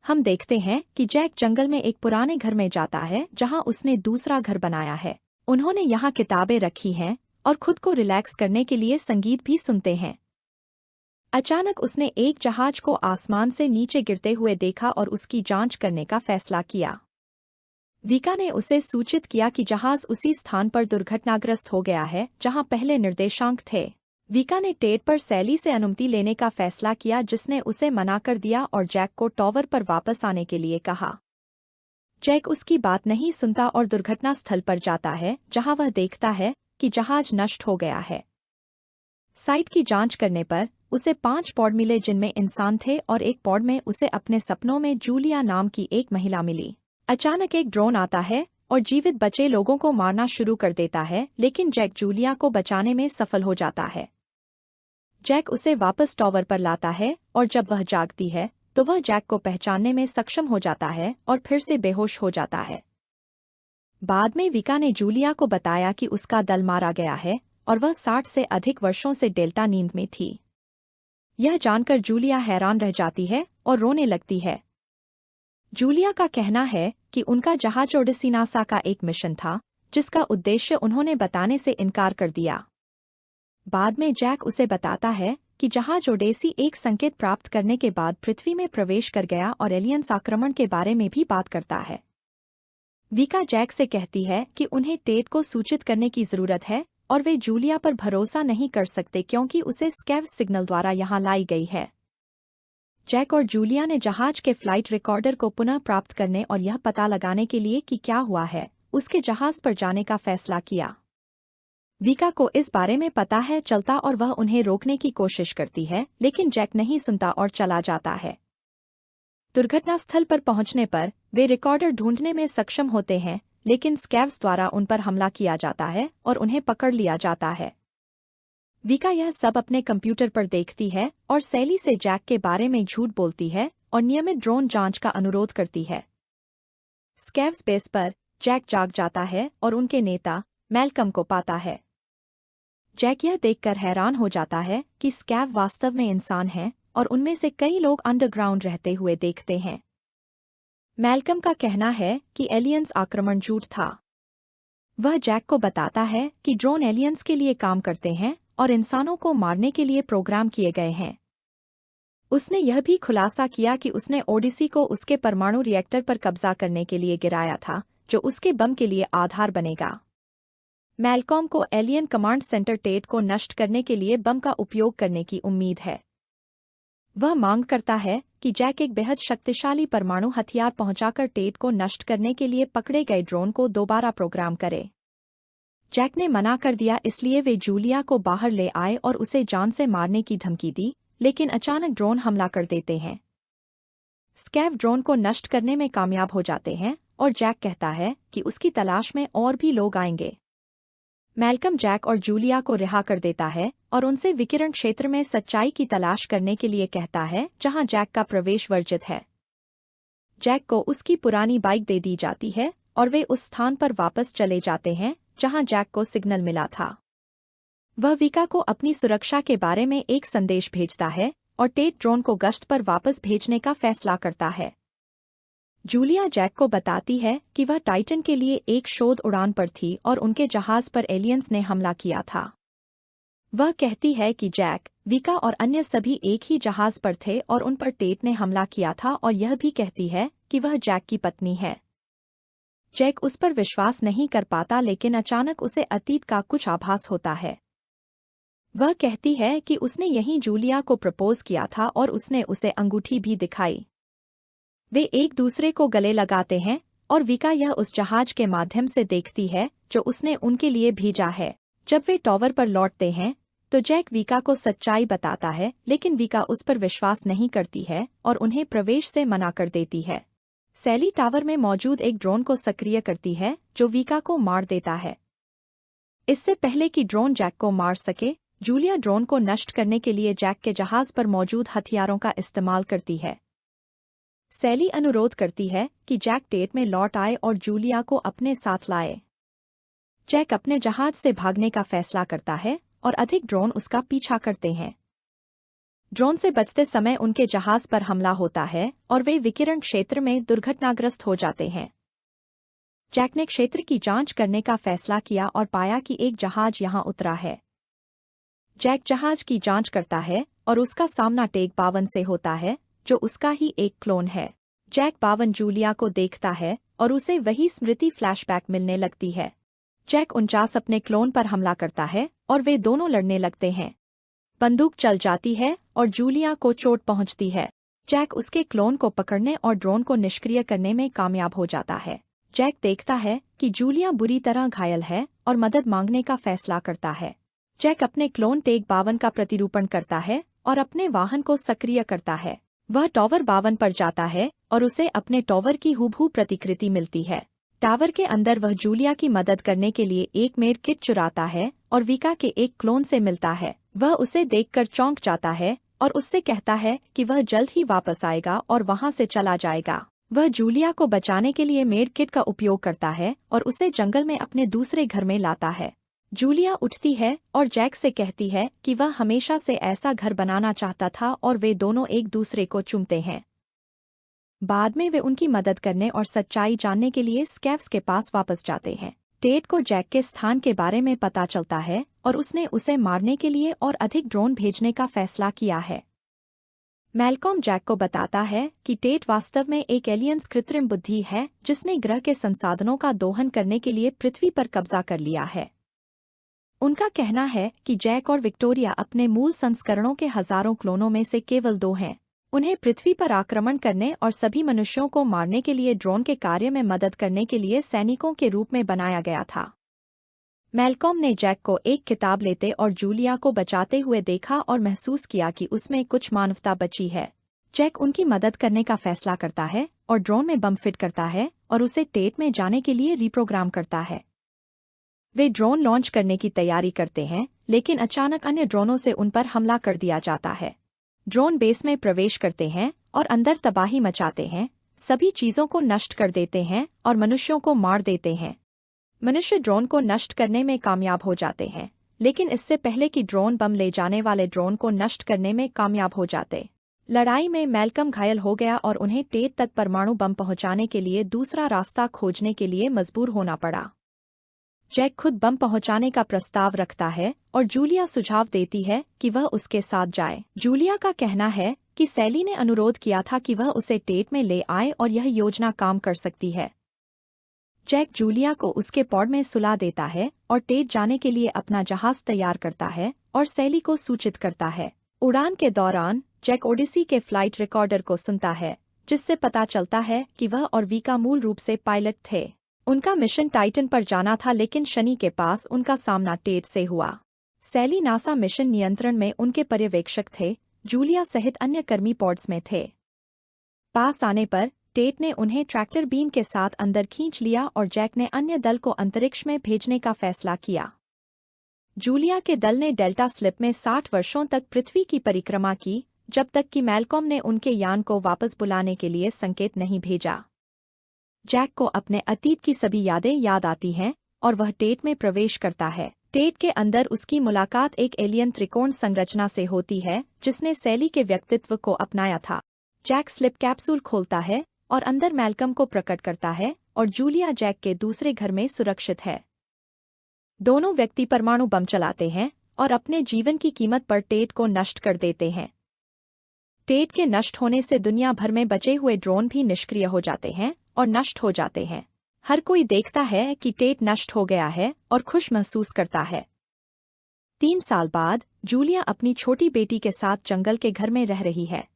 A: हम देखते हैं कि जैक जंगल में एक पुराने घर में जाता है जहां उसने दूसरा घर बनाया है। उन्होंने यहाँ किताबें रखी हैं और खुद को रिलैक्स करने के लिए संगीत भी सुनते हैं। अचानक उसने एक जहाज को आसमान से नीचे गिरते हुए देखा और उसकी जांच करने का फैसला किया। विका ने उसे सूचित किया कि जहाज उसी स्थान पर दुर्घटनाग्रस्त हो गया है जहां पहले निर्देशांक थे। विका ने टेड पर सैली से अनुमति लेने का फैसला किया, जिसने उसे मना कर दिया और जैक को टॉवर पर वापस आने के लिए कहा। जैक उसकी बात नहीं सुनता और दुर्घटना स्थल पर जाता है जहां वह देखता है कि जहाज नष्ट हो गया है। साइट की जांच करने पर उसे 5 पॉड मिले जिनमें इंसान थे और एक पॉड में उसे अपने सपनों में जूलिया नाम की एक महिला मिली। अचानक एक ड्रोन आता है और जीवित बचे लोगों को मारना शुरू कर देता है, लेकिन जैक जूलिया को बचाने में सफल हो जाता है। जैक उसे वापस टॉवर पर लाता है और जब वह जागती है तो वह जैक को पहचानने में सक्षम हो जाता है और फिर से बेहोश हो जाता है। बाद में विका ने जूलिया को बताया कि उसका दल मारा गया है और वह 60 से अधिक वर्षों से डेल्टा नींद में थी। यह जानकर जूलिया हैरान रह जाती है और रोने लगती है। जूलिया का कहना है कि उनका जहाज ओडिसी नासा का एक मिशन था जिसका उद्देश्य उन्होंने बताने से इनकार कर दिया। बाद में जैक उसे बताता है कि जहाज ओडेसी एक संकेत प्राप्त करने के बाद पृथ्वी में प्रवेश कर गया और एलियंस आक्रमण के बारे में भी बात करता है। विका जैक से कहती है कि उन्हें टेड को सूचित करने की जरूरत है और वे जूलिया पर भरोसा नहीं कर सकते क्योंकि उसे स्कैव्स सिग्नल द्वारा यहां लाई गई है। जैक और जूलिया ने जहाज के फ्लाइट रिकॉर्डर को पुनः प्राप्त करने और यह पता लगाने के लिए कि क्या हुआ है, उसके जहाज पर जाने का फैसला किया। विका को इस बारे में पता है चलता और वह उन्हें रोकने की कोशिश करती है, लेकिन जैक नहीं सुनता और चला जाता है। दुर्घटना स्थल पर पहुंचने पर वे रिकॉर्डर ढूंढने में सक्षम होते हैं, लेकिन स्कैव्स द्वारा उन पर हमला किया जाता है और उन्हें पकड़ लिया जाता है। विका यह सब अपने कंप्यूटर पर देखती है और सैली से जैक के बारे में झूठ बोलती है और नियमित ड्रोन जांच का अनुरोध करती है। स्कैव्स बेस पर जैक जाग जाता है और उनके नेता मैल्कम को पाता है। जैक यह देखकर हैरान हो जाता है कि स्कैव वास्तव में इंसान हैं और उनमें से कई लोग अंडरग्राउंड रहते हुए देखते हैं। मैल्कम का कहना है कि एलियंस आक्रमण झूठ था। वह जैक को बताता है कि ड्रोन एलियंस के लिए काम करते हैं और इंसानों को मारने के लिए प्रोग्राम किए गए हैं। उसने यह भी खुलासा किया कि उसने ओडिसी को उसके परमाणु रिएक्टर पर कब्जा करने के लिए गिराया था, जो उसके बम के लिए आधार बनेगा। मैल्कॉम को एलियन कमांड सेंटर टेट को नष्ट करने के लिए बम का उपयोग करने की उम्मीद है। वह मांग करता है कि जैक एक बेहद शक्तिशाली परमाणु हथियार पहुंचाकर टेट को नष्ट करने के लिए पकड़े गए ड्रोन को दोबारा प्रोग्राम करे। जैक ने मना कर दिया, इसलिए वे जूलिया को बाहर ले आए और उसे जान से मारने की धमकी दी, लेकिन अचानक ड्रोन हमला कर देते हैं। स्कैव ड्रोन को नष्ट करने में कामयाब हो जाते हैं और जैक कहता है कि उसकी तलाश में और भी लोग आएंगे। मैल्कम जैक और जूलिया को रिहा कर देता है और उनसे विकिरण क्षेत्र में सच्चाई की तलाश करने के लिए कहता है, जहां जैक का प्रवेश वर्जित है। जैक को उसकी पुरानी बाइक दे दी जाती है और वे उस स्थान पर वापस चले जाते हैं जहां जैक को सिग्नल मिला था। वह विका को अपनी सुरक्षा के बारे में एक संदेश भेजता है और टेट ड्रोन को गश्त पर वापस भेजने का फैसला करता है। जूलिया जैक को बताती है कि वह टाइटन के लिए एक शोध उड़ान पर थी और उनके जहाज पर एलियंस ने हमला किया था। वह कहती है कि जैक, विका और अन्य सभी एक ही जहाज पर थे और उन पर टेट ने हमला किया था, और यह भी कहती है कि वह जैक की पत्नी है। जैक उस पर विश्वास नहीं कर पाता, लेकिन अचानक उसे अतीत का कुछ आभास होता है। वह कहती है कि उसने यहीं जूलिया को प्रपोज किया था और उसने उसे अंगूठी भी दिखाई। वे एक दूसरे को गले लगाते हैं और विका यह उस जहाज के माध्यम से देखती है जो उसने उनके लिए भेजा है। जब वे टॉवर पर लौटते हैं तो जैक विका को सच्चाई बताता है, लेकिन विका उस पर विश्वास नहीं करती है और उन्हें प्रवेश से मना कर देती है। सैली टावर में मौजूद एक ड्रोन को सक्रिय करती है जो विका को मार देता है। इससे पहले कि ड्रोन जैक को मार सके, जूलिया ड्रोन को नष्ट करने के लिए जैक के जहाज पर मौजूद हथियारों का इस्तेमाल करती है। सैली अनुरोध करती है कि जैक टेट में लौट आए और जूलिया को अपने साथ लाए। जैक अपने जहाज से भागने का फैसला करता है और अधिक ड्रोन उसका पीछा करते हैं। ड्रोन से बचते समय उनके जहाज पर हमला होता है और वे विकिरण क्षेत्र में दुर्घटनाग्रस्त हो जाते हैं। जैक ने क्षेत्र की जांच करने का फैसला किया और पाया कि एक जहाज यहां उतरा है। जैक जहाज की जांच करता है और उसका सामना टेक 52 से होता है, जो उसका ही एक क्लोन है। जैक 52 जूलिया को देखता है और उसे वही स्मृति फ्लैशबैक मिलने लगती है। जैक 49 अपने क्लोन पर हमला करता है और वे दोनों लड़ने लगते हैं। बंदूक चल जाती है और जूलिया को चोट पहुंचती है। जैक उसके क्लोन को पकड़ने और ड्रोन को निष्क्रिय करने में कामयाब हो जाता है। जैक देखता है कि जूलिया बुरी तरह घायल है और मदद मांगने का फैसला करता है। जैक अपने क्लोन टेक 52 का प्रतिरूपण करता है और अपने वाहन को सक्रिय करता है। वह टॉवर 52 पर जाता है और उसे अपने टॉवर की हूबहू प्रतिकृति मिलती है। टावर के अंदर वह जूलिया की मदद करने के लिए एक मेड किट चुराता है और विका के एक क्लोन से मिलता है। वह उसे देखकर चौंक जाता है और उससे कहता है कि वह जल्द ही वापस आएगा और वहां से चला जाएगा। वह जूलिया को बचाने के लिए मेड किट का उपयोग करता है और उसे जंगल में अपने दूसरे घर में लाता है। जूलिया उठती है और जैक से कहती है कि वह हमेशा से ऐसा घर बनाना चाहता था और वे दोनों एक दूसरे को चूमते हैं। बाद में वे उनकी मदद करने और सच्चाई जानने के लिए स्कैव्स के पास वापस जाते हैं। टेट को जैक के स्थान के बारे में पता चलता है और उसने उसे मारने के लिए और अधिक ड्रोन भेजने का फैसला किया है। मैल्कॉम जैक को बताता है कि टेट वास्तव में एक एलियंस कृत्रिम बुद्धि है जिसने ग्रह के संसाधनों का दोहन करने के लिए पृथ्वी पर कब्जा कर लिया है। उनका कहना है कि जैक और विक्टोरिया अपने मूल संस्करणों के हजारों क्लोनों में से केवल 2 हैं। उन्हें पृथ्वी पर आक्रमण करने और सभी मनुष्यों को मारने के लिए ड्रोन के कार्य में मदद करने के लिए सैनिकों के रूप में बनाया गया था। मैल्कॉम ने जैक को एक किताब लेते और जूलिया को बचाते हुए देखा और महसूस किया कि उसमें कुछ मानवता बची है। जैक उनकी मदद करने का फैसला करता है और ड्रोन में बम फिट करता है और उसे टेट में जाने के लिए रिप्रोग्राम करता है। वे ड्रोन लॉन्च करने की तैयारी करते हैं, लेकिन अचानक अन्य ड्रोनों से उन पर हमला कर दिया जाता है। ड्रोन बेस में प्रवेश करते हैं और अंदर तबाही मचाते हैं, सभी चीजों को नष्ट कर देते हैं और मनुष्यों को मार देते हैं। मनुष्य ड्रोन को नष्ट करने में कामयाब हो जाते हैं, लेकिन इससे पहले कि ड्रोन बम ले जाने वाले ड्रोन को नष्ट करने में कामयाब हो जाते। लड़ाई में मैल्कम घायल हो गया और उन्हें टेट तक परमाणु बम पहुंचाने के लिए दूसरा रास्ता खोजने के लिए मजबूर होना पड़ा। जैक खुद बम पहुंचाने का प्रस्ताव रखता है और जूलिया सुझाव देती है कि वह उसके साथ जाए। जूलिया का कहना है कि सैली ने अनुरोध किया था कि वह उसे टेट में ले आए और यह योजना काम कर सकती है। जैक जूलिया को उसके पॉड में सुला देता है और टेट जाने के लिए अपना जहाज तैयार करता है और सैली को सूचित करता है। उड़ान के दौरान जैक ओडिसी के फ्लाइट रिकॉर्डर को सुनता है, जिससे पता चलता है कि वह और वीका मूल रूप से पायलट थे। उनका मिशन टाइटन पर जाना था, लेकिन शनि के पास उनका सामना टेट से हुआ। सैली नासा मिशन नियंत्रण में उनके पर्यवेक्षक थे, जूलिया सहित अन्य कर्मी पॉड्स में थे। पास आने पर टेट ने उन्हें ट्रैक्टर बीम के साथ अंदर खींच लिया और जैक ने अन्य दल को अंतरिक्ष में भेजने का फैसला किया। जूलिया के दल ने डेल्टा स्लिप में 60 वर्षों तक पृथ्वी की परिक्रमा की, जब तक कि मैल्कॉम ने उनके यान को वापस बुलाने के लिए संकेत नहीं भेजा। जैक को अपने अतीत की सभी यादें याद आती हैं और वह टेट में प्रवेश करता है। टेट के अंदर उसकी मुलाकात एक एलियन त्रिकोण संरचना से होती है, जिसने सैली के व्यक्तित्व को अपनाया था। जैक स्लिप कैप्सूल खोलता है और अंदर मैल्कम को प्रकट करता है और जूलिया जैक के दूसरे घर में सुरक्षित है। दोनों व्यक्ति परमाणु बम चलाते हैं और अपने जीवन की कीमत पर टेट को नष्ट कर देते हैं। टेट के नष्ट होने से दुनिया भर में बचे हुए ड्रोन भी निष्क्रिय हो जाते हैं और नष्ट हो जाते हैं। हर कोई देखता है कि टेट नष्ट हो गया है और खुश महसूस करता है। 3 साल बाद जूलिया अपनी छोटी बेटी के साथ जंगल के घर में रह रही है।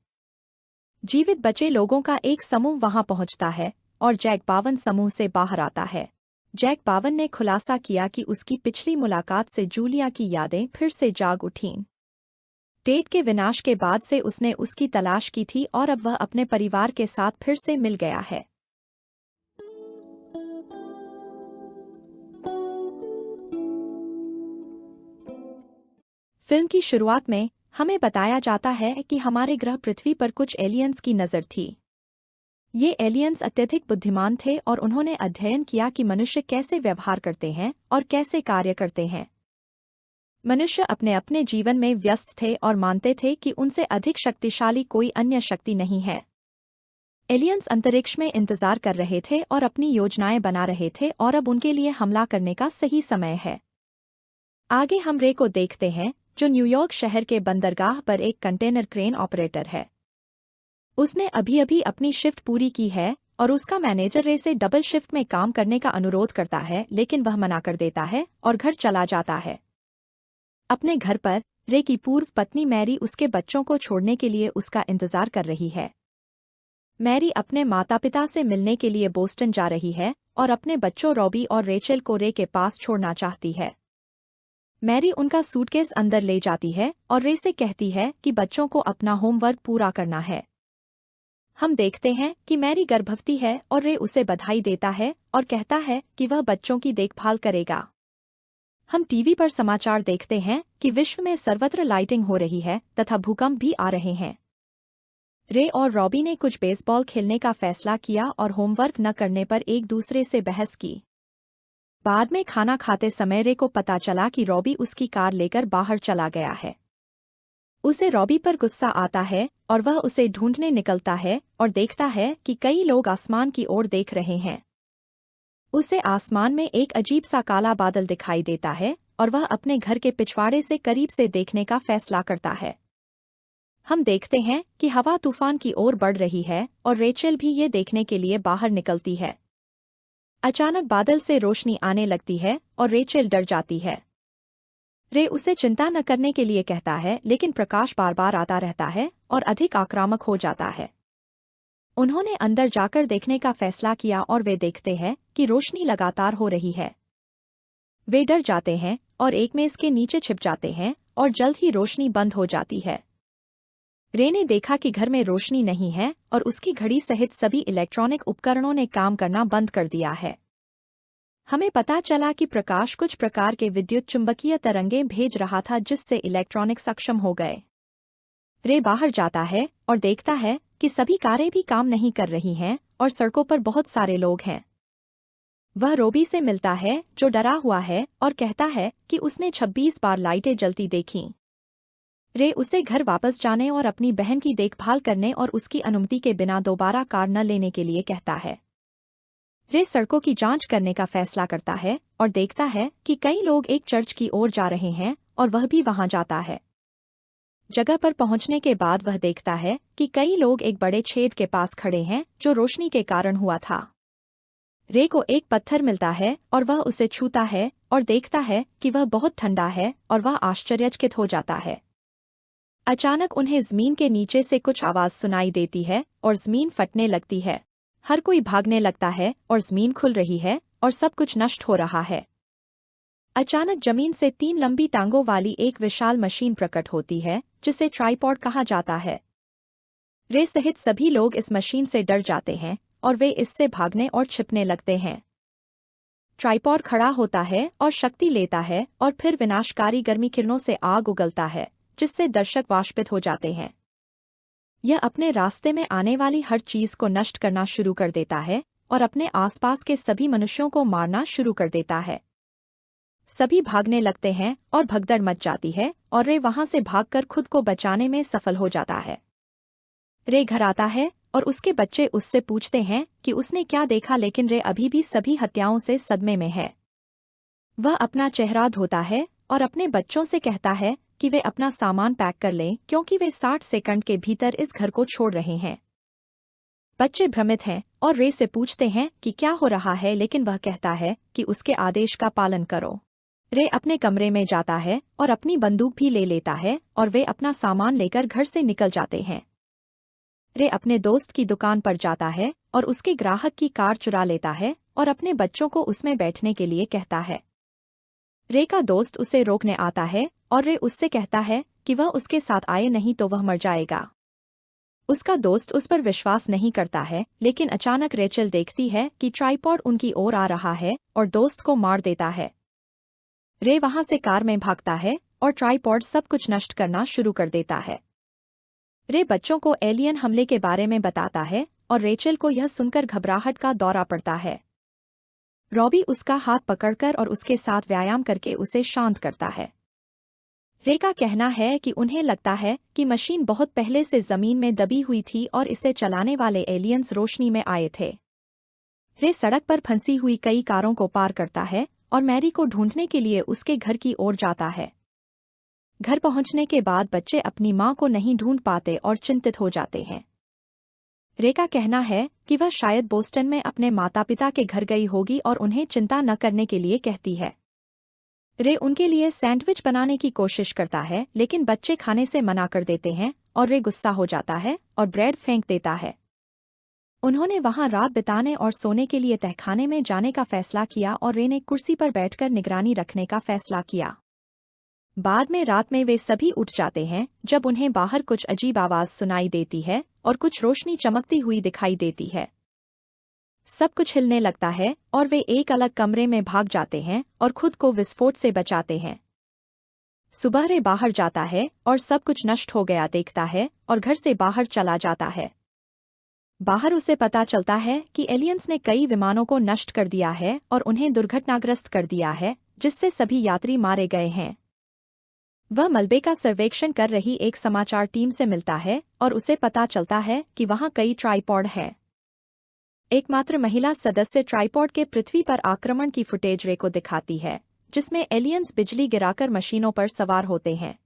A: जीवित बचे लोगों का एक समूह वहां पहुंचता है और जैक बावन समूह से बाहर आता है। जैक बावन ने खुलासा किया कि उसकी पिछली मुलाकात से जूलिया की यादें फिर से जाग उठीं। टेट के विनाश के बाद से उसने उसकी तलाश की थी और अब वह अपने परिवार के साथ फिर से मिल गया है। फिल्म की शुरुआत में हमें बताया जाता है कि हमारे ग्रह पृथ्वी पर कुछ एलियंस की नज़र थी। ये एलियंस अत्यधिक बुद्धिमान थे और उन्होंने अध्ययन किया कि मनुष्य कैसे व्यवहार करते हैं और कैसे कार्य करते हैं। मनुष्य अपने अपने जीवन में व्यस्त थे और मानते थे कि उनसे अधिक शक्तिशाली कोई अन्य शक्ति नहीं है। एलियंस अंतरिक्ष में इंतजार कर रहे थे और अपनी योजनाएं बना रहे थे और अब उनके लिए हमला करने का सही समय है। आगे हम रे को देखते हैं, जो न्यूयॉर्क शहर के बंदरगाह पर एक कंटेनर क्रेन ऑपरेटर है। उसने अभी अपनी शिफ्ट पूरी की है और उसका मैनेजर रे से डबल शिफ्ट में काम करने का अनुरोध करता है, लेकिन वह मना कर देता है और घर चला जाता है। अपने घर पर रे की पूर्व पत्नी मैरी उसके बच्चों को छोड़ने के लिए उसका इंतजार कर रही है। मैरी अपने माता पिता से मिलने के लिए बोस्टन जा रही है और अपने बच्चों रॉबी और रेचल को रे के पास छोड़ना चाहती है। मैरी उनका सूटकेस अंदर ले जाती है और रे से कहती है कि बच्चों को अपना होमवर्क पूरा करना है। हम देखते हैं कि मैरी गर्भवती है और रे उसे बधाई देता है और कहता है कि वह बच्चों की देखभाल करेगा। हम टीवी पर समाचार देखते हैं कि विश्व में सर्वत्र लाइटिंग हो रही है तथा भूकंप भी आ रहे हैं। रे और रॉबी ने कुछ बेसबॉल खेलने का फैसला किया और होमवर्क न करने पर एक दूसरे से बहस की। बाद में खाना खाते समय रे को पता चला कि रॉबी उसकी कार लेकर बाहर चला गया है। उसे रॉबी पर गुस्सा आता है और वह उसे ढूंढने निकलता है और देखता है कि कई लोग आसमान की ओर देख रहे हैं। उसे आसमान में एक अजीब सा काला बादल दिखाई देता है और वह अपने घर के पिछवाड़े से करीब से देखने का फैसला करता है। हम देखते हैं कि हवा तूफान की ओर बढ़ रही है और रेचल भी ये देखने के लिए बाहर निकलती है। अचानक बादल से रोशनी आने लगती है और रेचल डर जाती है। रे उसे चिंता न करने के लिए कहता है, लेकिन प्रकाश बार बार आता रहता है और अधिक आक्रामक हो जाता है। उन्होंने अंदर जाकर देखने का फैसला किया और वे देखते हैं कि रोशनी लगातार हो रही है। वे डर जाते हैं और एक मेज के नीचे छिप जाते हैं और जल्द ही रोशनी बंद हो जाती है। रे ने देखा कि घर में रोशनी नहीं है और उसकी घड़ी सहित सभी इलेक्ट्रॉनिक उपकरणों ने काम करना बंद कर दिया है। हमें पता चला कि प्रकाश कुछ प्रकार के विद्युत चुंबकीय तरंगें भेज रहा था, जिससे इलेक्ट्रॉनिक सक्षम हो गए। रे बाहर जाता है और देखता है कि सभी कारें भी काम नहीं कर रही हैं और सड़कों पर बहुत सारे लोग हैं। वह रॉबी से मिलता है, जो डरा हुआ है और कहता है कि उसने 26 बार लाइटें जलती देखीं। रे उसे घर वापस जाने और अपनी बहन की देखभाल करने और उसकी अनुमति के बिना दोबारा कार न लेने के लिए कहता है। रे सड़कों की जांच करने का फैसला करता है और देखता है कि कई लोग एक चर्च की ओर जा रहे हैं और वह भी वहां जाता है। जगह पर पहुंचने के बाद वह देखता है कि कई लोग एक बड़े छेद के पास खड़े हैं जो रोशनी के कारण हुआ था। रे को एक पत्थर मिलता है और वह उसे छूता है और देखता है कि वह बहुत ठंडा है और वह आश्चर्यचकित हो जाता है। अचानक उन्हें जमीन के नीचे से कुछ आवाज सुनाई देती है और जमीन फटने लगती है। हर कोई भागने लगता है और जमीन खुल रही है और सब कुछ नष्ट हो रहा है। अचानक जमीन से 3 लंबी टांगों वाली एक विशाल मशीन प्रकट होती है जिसे ट्राइपॉड कहा जाता है। रे सहित सभी लोग इस मशीन से डर जाते हैं और वे इससे भागने और छिपने लगते हैं। ट्राइपॉड खड़ा होता है और शक्ति लेता है और फिर विनाशकारी गर्मी किरणों से आग उगलता है जिससे दर्शक वाष्पित हो जाते हैं। यह अपने रास्ते में आने वाली हर चीज को नष्ट करना शुरू कर देता है और अपने आसपास के सभी मनुष्यों को मारना शुरू कर देता है। सभी भागने लगते हैं और भगदड़ मच जाती है और रे वहां से भागकर खुद को बचाने में सफल हो जाता है। रे घर आता है और उसके बच्चे उससे पूछते हैं कि उसने क्या देखा, लेकिन रे अभी भी सभी हत्याओं से सदमे में है। वह अपना चेहरा धोता है और अपने बच्चों से कहता है कि वे अपना सामान पैक कर लें क्योंकि वे 60 सेकंड के भीतर इस घर को छोड़ रहे हैं। बच्चे भ्रमित हैं और रे से पूछते हैं कि क्या हो रहा है, लेकिन वह कहता है कि उसके आदेश का पालन करो। रे अपने कमरे में जाता है और अपनी बंदूक भी ले लेता है और वे अपना सामान लेकर घर से निकल जाते हैं। रे अपने दोस्त की दुकान पर जाता है और उसके ग्राहक की कार चुरा लेता है और अपने बच्चों को उसमें बैठने के लिए कहता है। रे का दोस्त उसे रोकने आता है और रे उससे कहता है कि वह उसके साथ आए, नहीं तो वह मर जाएगा। उसका दोस्त उस पर विश्वास नहीं करता है, लेकिन अचानक रेचल देखती है कि ट्राइपॉड उनकी ओर आ रहा है और दोस्त को मार देता है। रे वहां से कार में भागता है और ट्राइपॉड सब कुछ नष्ट करना शुरू कर देता है। रे बच्चों को एलियन हमले के बारे में बताता है और रेचल को यह सुनकर घबराहट का दौरा पड़ता है। रॉबी उसका हाथ पकड़कर और उसके साथ व्यायाम करके उसे शांत करता है। रे का कहना है कि उन्हें लगता है कि मशीन बहुत पहले से जमीन में दबी हुई थी और इसे चलाने वाले एलियंस रोशनी में आए थे। रे सड़क पर फंसी हुई कई कारों को पार करता है और मैरी को ढूंढने के लिए उसके घर की ओर जाता है। घर पहुंचने के बाद बच्चे अपनी मां को नहीं ढूंढ पाते और चिंतित हो जाते हैं। रे का कहना है कि वह शायद बोस्टन में अपने माता पिता के घर गई होगी और उन्हें चिंता न करने के लिए कहती है। रे उनके लिए सैंडविच बनाने की कोशिश करता है, लेकिन बच्चे खाने से मना कर देते हैं और रे गुस्सा हो जाता है और ब्रेड फेंक देता है। उन्होंने वहां रात बिताने और सोने के लिए तहखाने में जाने का फैसला किया और रे ने कुर्सी पर बैठकर निगरानी रखने का फैसला किया। बाद में रात में वे सभी उठ जाते हैं जब उन्हें बाहर कुछ अजीब आवाज सुनाई देती है और कुछ रोशनी चमकती हुई दिखाई देती है। सब कुछ हिलने लगता है और वे एक अलग कमरे में भाग जाते हैं और खुद को विस्फोट से बचाते हैं। सुबह रे बाहर जाता है और सब कुछ नष्ट हो गया देखता है और घर से बाहर चला जाता है। बाहर उसे पता चलता है कि एलियंस ने कई विमानों को नष्ट कर दिया है और उन्हें दुर्घटनाग्रस्त कर दिया है, जिससे सभी यात्री मारे गए हैं। वह मलबे का सर्वेक्षण कर रही एक समाचार टीम से मिलता है और उसे पता चलता है कि वहां कई ट्राइपॉड है। एकमात्र महिला सदस्य ट्राइपॉड के पृथ्वी पर आक्रमण की फुटेज रे को दिखाती है, जिसमें एलियंस बिजली गिराकर मशीनों पर सवार होते हैं।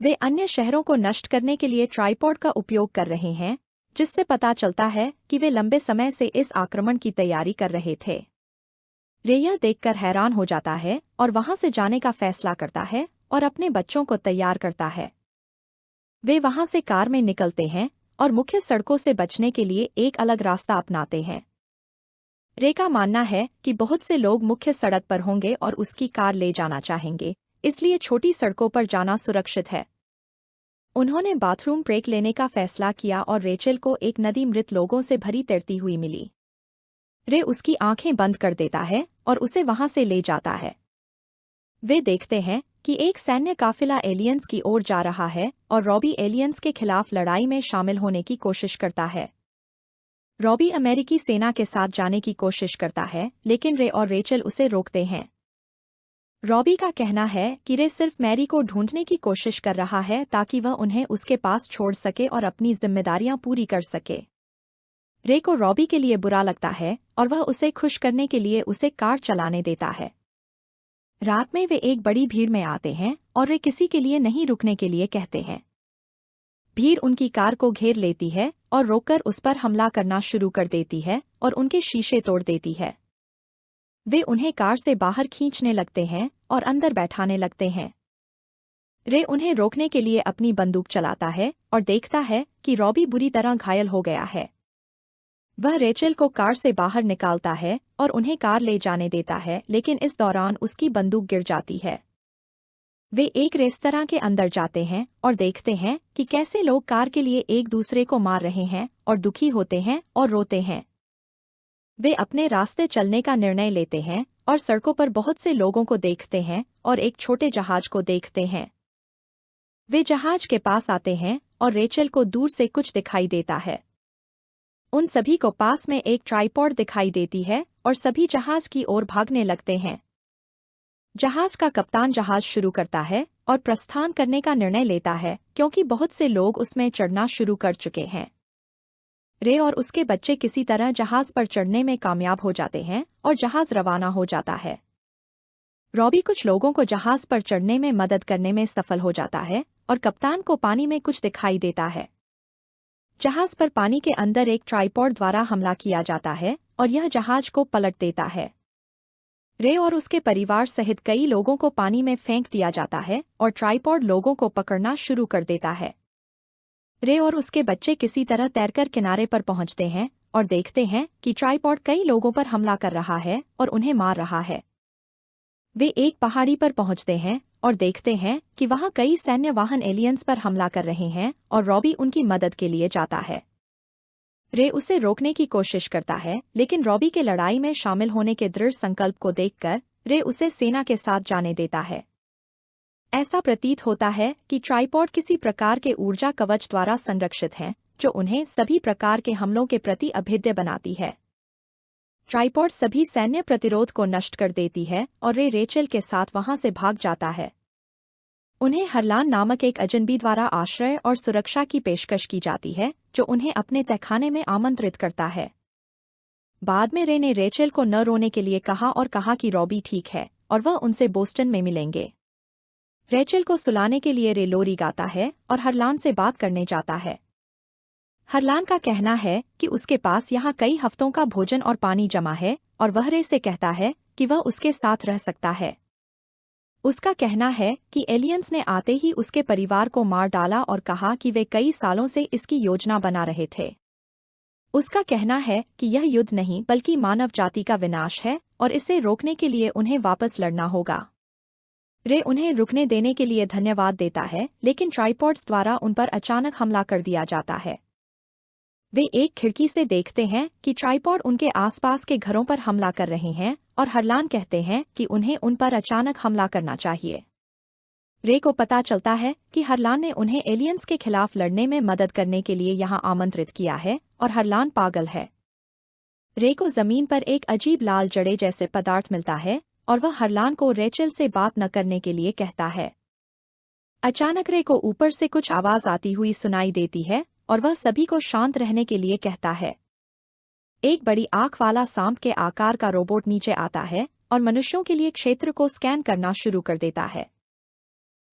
A: वे अन्य शहरों को नष्ट करने के लिए ट्राइपॉड का उपयोग कर रहे हैं, जिससे पता चलता है कि वे लंबे समय से इस आक्रमण की तैयारी कर रहे थे। रे यह देखकर हैरान हो जाता है और वहां से जाने का फैसला करता है और अपने बच्चों को तैयार करता है। वे वहां से कार में निकलते हैं और मुख्य सड़कों से बचने के लिए एक अलग रास्ता अपनाते हैं। रे का मानना है कि बहुत से लोग मुख्य सड़क पर होंगे और उसकी कार ले जाना चाहेंगे, इसलिए छोटी सड़कों पर जाना सुरक्षित है। उन्होंने बाथरूम ब्रेक लेने का फैसला किया और रेचल को एक नदी मृत लोगों से भरी तैरती हुई मिली। रे उसकी आंखें बंद कर देता है और उसे वहां से ले जाता है। वे देखते हैं कि एक सैन्य काफिला एलियंस की ओर जा रहा है और रॉबी एलियंस के खिलाफ लड़ाई में शामिल होने की कोशिश करता है। रॉबी अमेरिकी सेना के साथ जाने की कोशिश करता है, लेकिन रे और रेचल उसे रोकते हैं। रॉबी का कहना है कि रे सिर्फ मैरी को ढूंढने की कोशिश कर रहा है ताकि वह उन्हें उसके पास छोड़ सके और अपनी जिम्मेदारियां पूरी कर सके। रे को रॉबी के लिए बुरा लगता है और वह उसे खुश करने के लिए उसे कार चलाने देता है। रात में वे एक बड़ी भीड़ में आते हैं और वे किसी के लिए नहीं रुकने के लिए कहते हैं। भीड़ उनकी कार को घेर लेती है और रोककर उस पर हमला करना शुरू कर देती है और उनके शीशे तोड़ देती है। वे उन्हें कार से बाहर खींचने लगते हैं और अंदर बैठाने लगते हैं। रे उन्हें रोकने के लिए अपनी बंदूक चलाता है और देखता है कि रॉबी बुरी तरह घायल हो गया है। वह रेचल को कार से बाहर निकालता है और उन्हें कार ले जाने देता है, लेकिन इस दौरान उसकी बंदूक गिर जाती है। वे एक रेस्तरां के अंदर जाते हैं और देखते हैं कि कैसे लोग कार के लिए एक दूसरे को मार रहे हैं और दुखी होते हैं और रोते हैं। वे अपने रास्ते चलने का निर्णय लेते हैं और सड़कों पर बहुत से लोगों को देखते हैं और एक छोटे जहाज को देखते हैं। वे जहाज के पास आते हैं और रेचल को दूर से कुछ दिखाई देता है। उन सभी को पास में एक ट्राइपॉड दिखाई देती है और सभी जहाज की ओर भागने लगते हैं। जहाज का कप्तान जहाज शुरू करता है और प्रस्थान करने का निर्णय लेता है, क्योंकि बहुत से लोग उसमें चढ़ना शुरू कर चुके हैं। रे और उसके बच्चे किसी तरह जहाज पर चढ़ने में कामयाब हो जाते हैं और जहाज रवाना हो जाता है। रॉबी कुछ लोगों को जहाज पर चढ़ने में मदद करने में सफल हो जाता है और कप्तान को पानी में कुछ दिखाई देता है। जहाज पर पानी के अंदर एक ट्राइपॉड द्वारा हमला किया जाता है और यह जहाज को पलट देता है। रे और उसके परिवार सहित कई लोगों को पानी में फेंक दिया जाता है और ट्राइपॉड लोगों को पकड़ना शुरू कर देता है। रे और उसके बच्चे किसी तरह तैरकर किनारे पर पहुंचते हैं और देखते हैं कि ट्राइपॉड कई लोगों पर हमला कर रहा है और उन्हें मार रहा है। वे एक पहाड़ी पर पहुंचते हैं और देखते हैं कि वहां कई सैन्य वाहन एलियंस पर हमला कर रहे हैं और रॉबी उनकी मदद के लिए जाता है। रे उसे रोकने की कोशिश करता है, लेकिन रॉबी के लड़ाई में शामिल होने के दृढ़ संकल्प को देखकर रे उसे सेना के साथ जाने देता है। ऐसा प्रतीत होता है कि ट्राइपॉड किसी प्रकार के ऊर्जा कवच द्वारा संरक्षित हैं, जो उन्हें सभी प्रकार के हमलों के प्रति अभेद्य बनाती है। ट्राइपॉड सभी सैन्य प्रतिरोध को नष्ट कर देती है और रे रेचल के साथ वहां से भाग जाता है। उन्हें हरलान नामक एक अजनबी द्वारा आश्रय और सुरक्षा की पेशकश की जाती है, जो उन्हें अपने तहखाने में आमंत्रित करता है। बाद में रे ने रेचल को न रोने के लिए कहा और कहा कि रॉबी ठीक है और वह उनसे बोस्टन में मिलेंगे। रेचल को सुलाने के लिए रे लोरी गाता है और हरलान से बात करने जाता है। हरलान का कहना है कि उसके पास यहाँ कई हफ्तों का भोजन और पानी जमा है और वह रे से कहता है कि वह उसके साथ रह सकता है। उसका कहना है कि एलियंस ने आते ही उसके परिवार को मार डाला और कहा कि वे कई सालों से इसकी योजना बना रहे थे। उसका कहना है कि यह युद्ध नहीं बल्कि मानव जाति का विनाश है और इसे रोकने के लिए उन्हें वापस लड़ना होगा। रे उन्हें रुकने देने के लिए धन्यवाद देता है, लेकिन ट्राइपॉड्स द्वारा उन पर अचानक हमला कर दिया जाता है। वे एक खिड़की से देखते हैं कि ट्राइपॉड उनके आसपास के घरों पर हमला कर रहे हैं और हरलान कहते हैं कि उन्हें उन पर अचानक हमला करना चाहिए। रे को पता चलता है कि हरलान ने उन्हें एलियंस के खिलाफ लड़ने में मदद करने के लिए यहाँ आमंत्रित किया है और हरलान पागल है। रे को जमीन पर एक अजीब लाल जड़े जैसे पदार्थ मिलता है और वह हरलान को रेचल से बात न करने के लिए कहता है। अचानक रे को ऊपर से कुछ आवाज आती हुई सुनाई देती है और वह सभी को शांत रहने के लिए कहता है। एक बड़ी आंख वाला सांप के आकार का रोबोट नीचे आता है और मनुष्यों के लिए क्षेत्र को स्कैन करना शुरू कर देता है।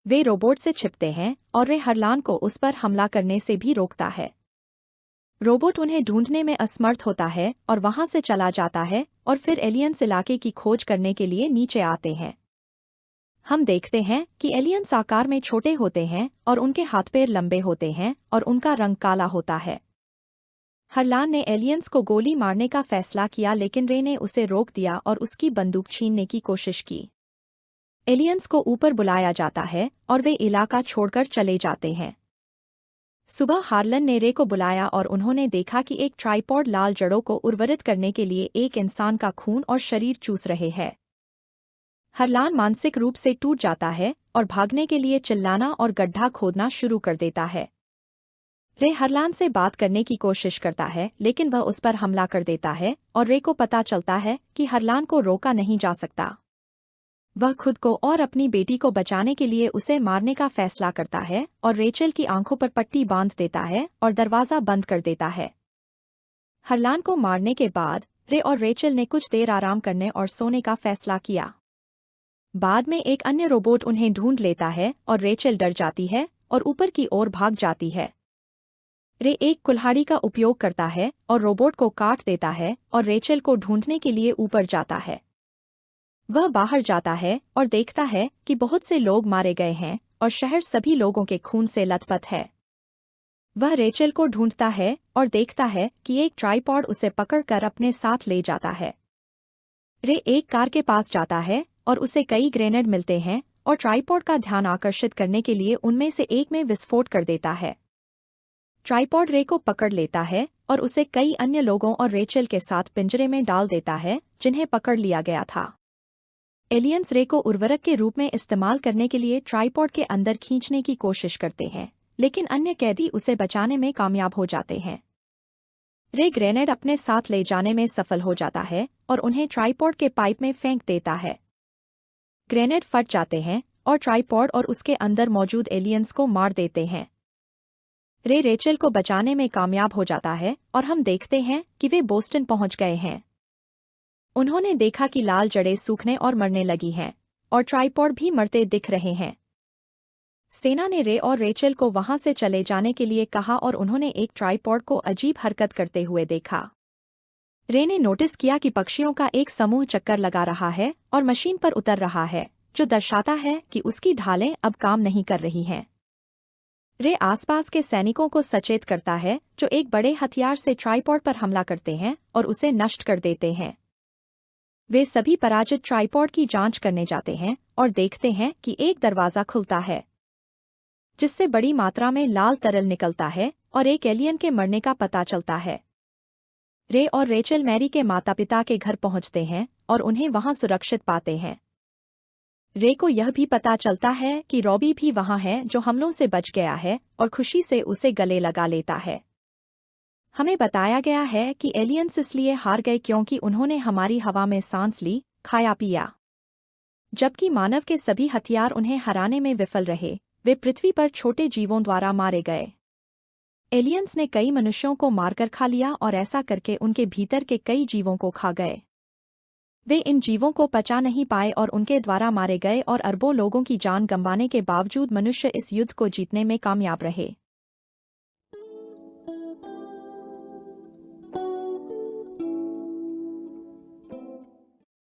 A: वे रोबोट से छिपते हैं और रे हरलान को उस पर हमला करने से भी रोकता है। रोबोट उन्हें ढूंढने में असमर्थ होता है और वहां से चला जाता है और फिर एलियंस इलाके की खोज करने के लिए नीचे आते हैं। हम देखते हैं कि एलियंस आकार में छोटे होते हैं और उनके हाथ पैर लंबे होते हैं और उनका रंग काला होता है। हरलान ने एलियंस को गोली मारने का फैसला किया, लेकिन रे ने उसे रोक दिया और उसकी बंदूक छीनने की कोशिश की। एलियंस को ऊपर बुलाया जाता है और वे इलाका छोड़कर चले जाते हैं। सुबह हार्लन ने रे को बुलाया और उन्होंने देखा कि एक ट्राइपॉड लाल जड़ों को उर्वरित करने के लिए एक इंसान का खून और शरीर चूस रहे हैं। हरलान मानसिक रूप से टूट जाता है और भागने के लिए चिल्लाना और गड्ढा खोदना शुरू कर देता है। रे हरलान से बात करने की कोशिश करता है, लेकिन वह उस पर हमला कर देता है और रे को पता चलता है कि हरलान को रोका नहीं जा सकता। वह खुद को और अपनी बेटी को बचाने के लिए उसे मारने का फैसला करता है और रेचल की आंखों पर पट्टी बांध देता है और दरवाजा बंद कर देता है। हरलान को मारने के बाद रे और रेचल ने कुछ देर आराम करने और सोने का फैसला किया। बाद में एक अन्य रोबोट उन्हें ढूंढ लेता है और रेचल डर जाती है और ऊपर की ओर भाग जाती है। रे एक कुल्हाड़ी का उपयोग करता है और रोबोट को काट देता है और रेचल को ढूंढने के लिए ऊपर जाता है। वह बाहर जाता है और देखता है कि बहुत से लोग मारे गए हैं और शहर सभी लोगों के खून से लथपथ है। वह रेचल को ढूंढता है और देखता है कि एक ट्राइपॉड उसे पकड़कर अपने साथ ले जाता है। रे एक कार के पास जाता है और उसे कई ग्रेनेड मिलते हैं और ट्राइपॉड का ध्यान आकर्षित करने के लिए उनमें से एक में विस्फोट कर देता है। ट्राइपॉड रे को पकड़ लेता है और उसे कई अन्य लोगों और रेचल के साथ पिंजरे में डाल देता है जिन्हें पकड़ लिया गया था। एलियंस रे को उर्वरक के रूप में इस्तेमाल करने के लिए ट्राइपॉड के अंदर खींचने की कोशिश करते हैं, लेकिन अन्य कैदी उसे बचाने में कामयाब हो जाते हैं। रे ग्रेनेड अपने साथ ले जाने में सफल हो जाता है और उन्हें ट्राइपॉड के पाइप में फेंक देता है। ग्रेनेड फट जाते हैं और ट्राइपॉड और उसके अंदर मौजूद एलियंस को मार देते हैं। रे रेचल को बचाने में कामयाब हो जाता है और हम देखते हैं कि वे बोस्टन पहुंच गए हैं। उन्होंने देखा कि लाल जड़ें सूखने और मरने लगी हैं और ट्राइपॉड भी मरते दिख रहे हैं। सेना ने रे और रेचल को वहां से चले जाने के लिए कहा और उन्होंने एक ट्राइपॉड को अजीब हरकत करते हुए देखा। रे ने नोटिस किया कि पक्षियों का एक समूह चक्कर लगा रहा है और मशीन पर उतर रहा है, जो दर्शाता है कि उसकी ढालें अब काम नहीं कर रही हैं। रे आसपास के सैनिकों को सचेत करता है जो एक बड़े हथियार से ट्राइपॉड पर हमला करते हैं और उसे नष्ट कर देते हैं। वे सभी पराजित ट्राइपॉड की जांच करने जाते हैं और देखते हैं कि एक दरवाज़ा खुलता है जिससे बड़ी मात्रा में लाल तरल निकलता है और एक एलियन के मरने का पता चलता है। रे और रेचल मैरी के माता-पिता के घर पहुंचते हैं और उन्हें वहां सुरक्षित पाते हैं। रे को यह भी पता चलता है कि रॉबी भी वहां है जो हमलों से बच गया है और खुशी से उसे गले लगा लेता है। हमें बताया गया है कि एलियंस इसलिए हार गए क्योंकि उन्होंने हमारी हवा में सांस ली, खाया पिया। जबकि मानव के सभी हथियार उन्हें हराने में विफल रहे, वे पृथ्वी पर छोटे जीवों द्वारा मारे गए। एलियंस ने कई मनुष्यों को मारकर खा लिया और ऐसा करके उनके भीतर के कई जीवों को खा गए। वे इन जीवों को पचा नहीं पाए और उनके द्वारा मारे गए और अरबों लोगों की जान गंवाने के बावजूद मनुष्य इस युद्ध को जीतने में कामयाब रहे।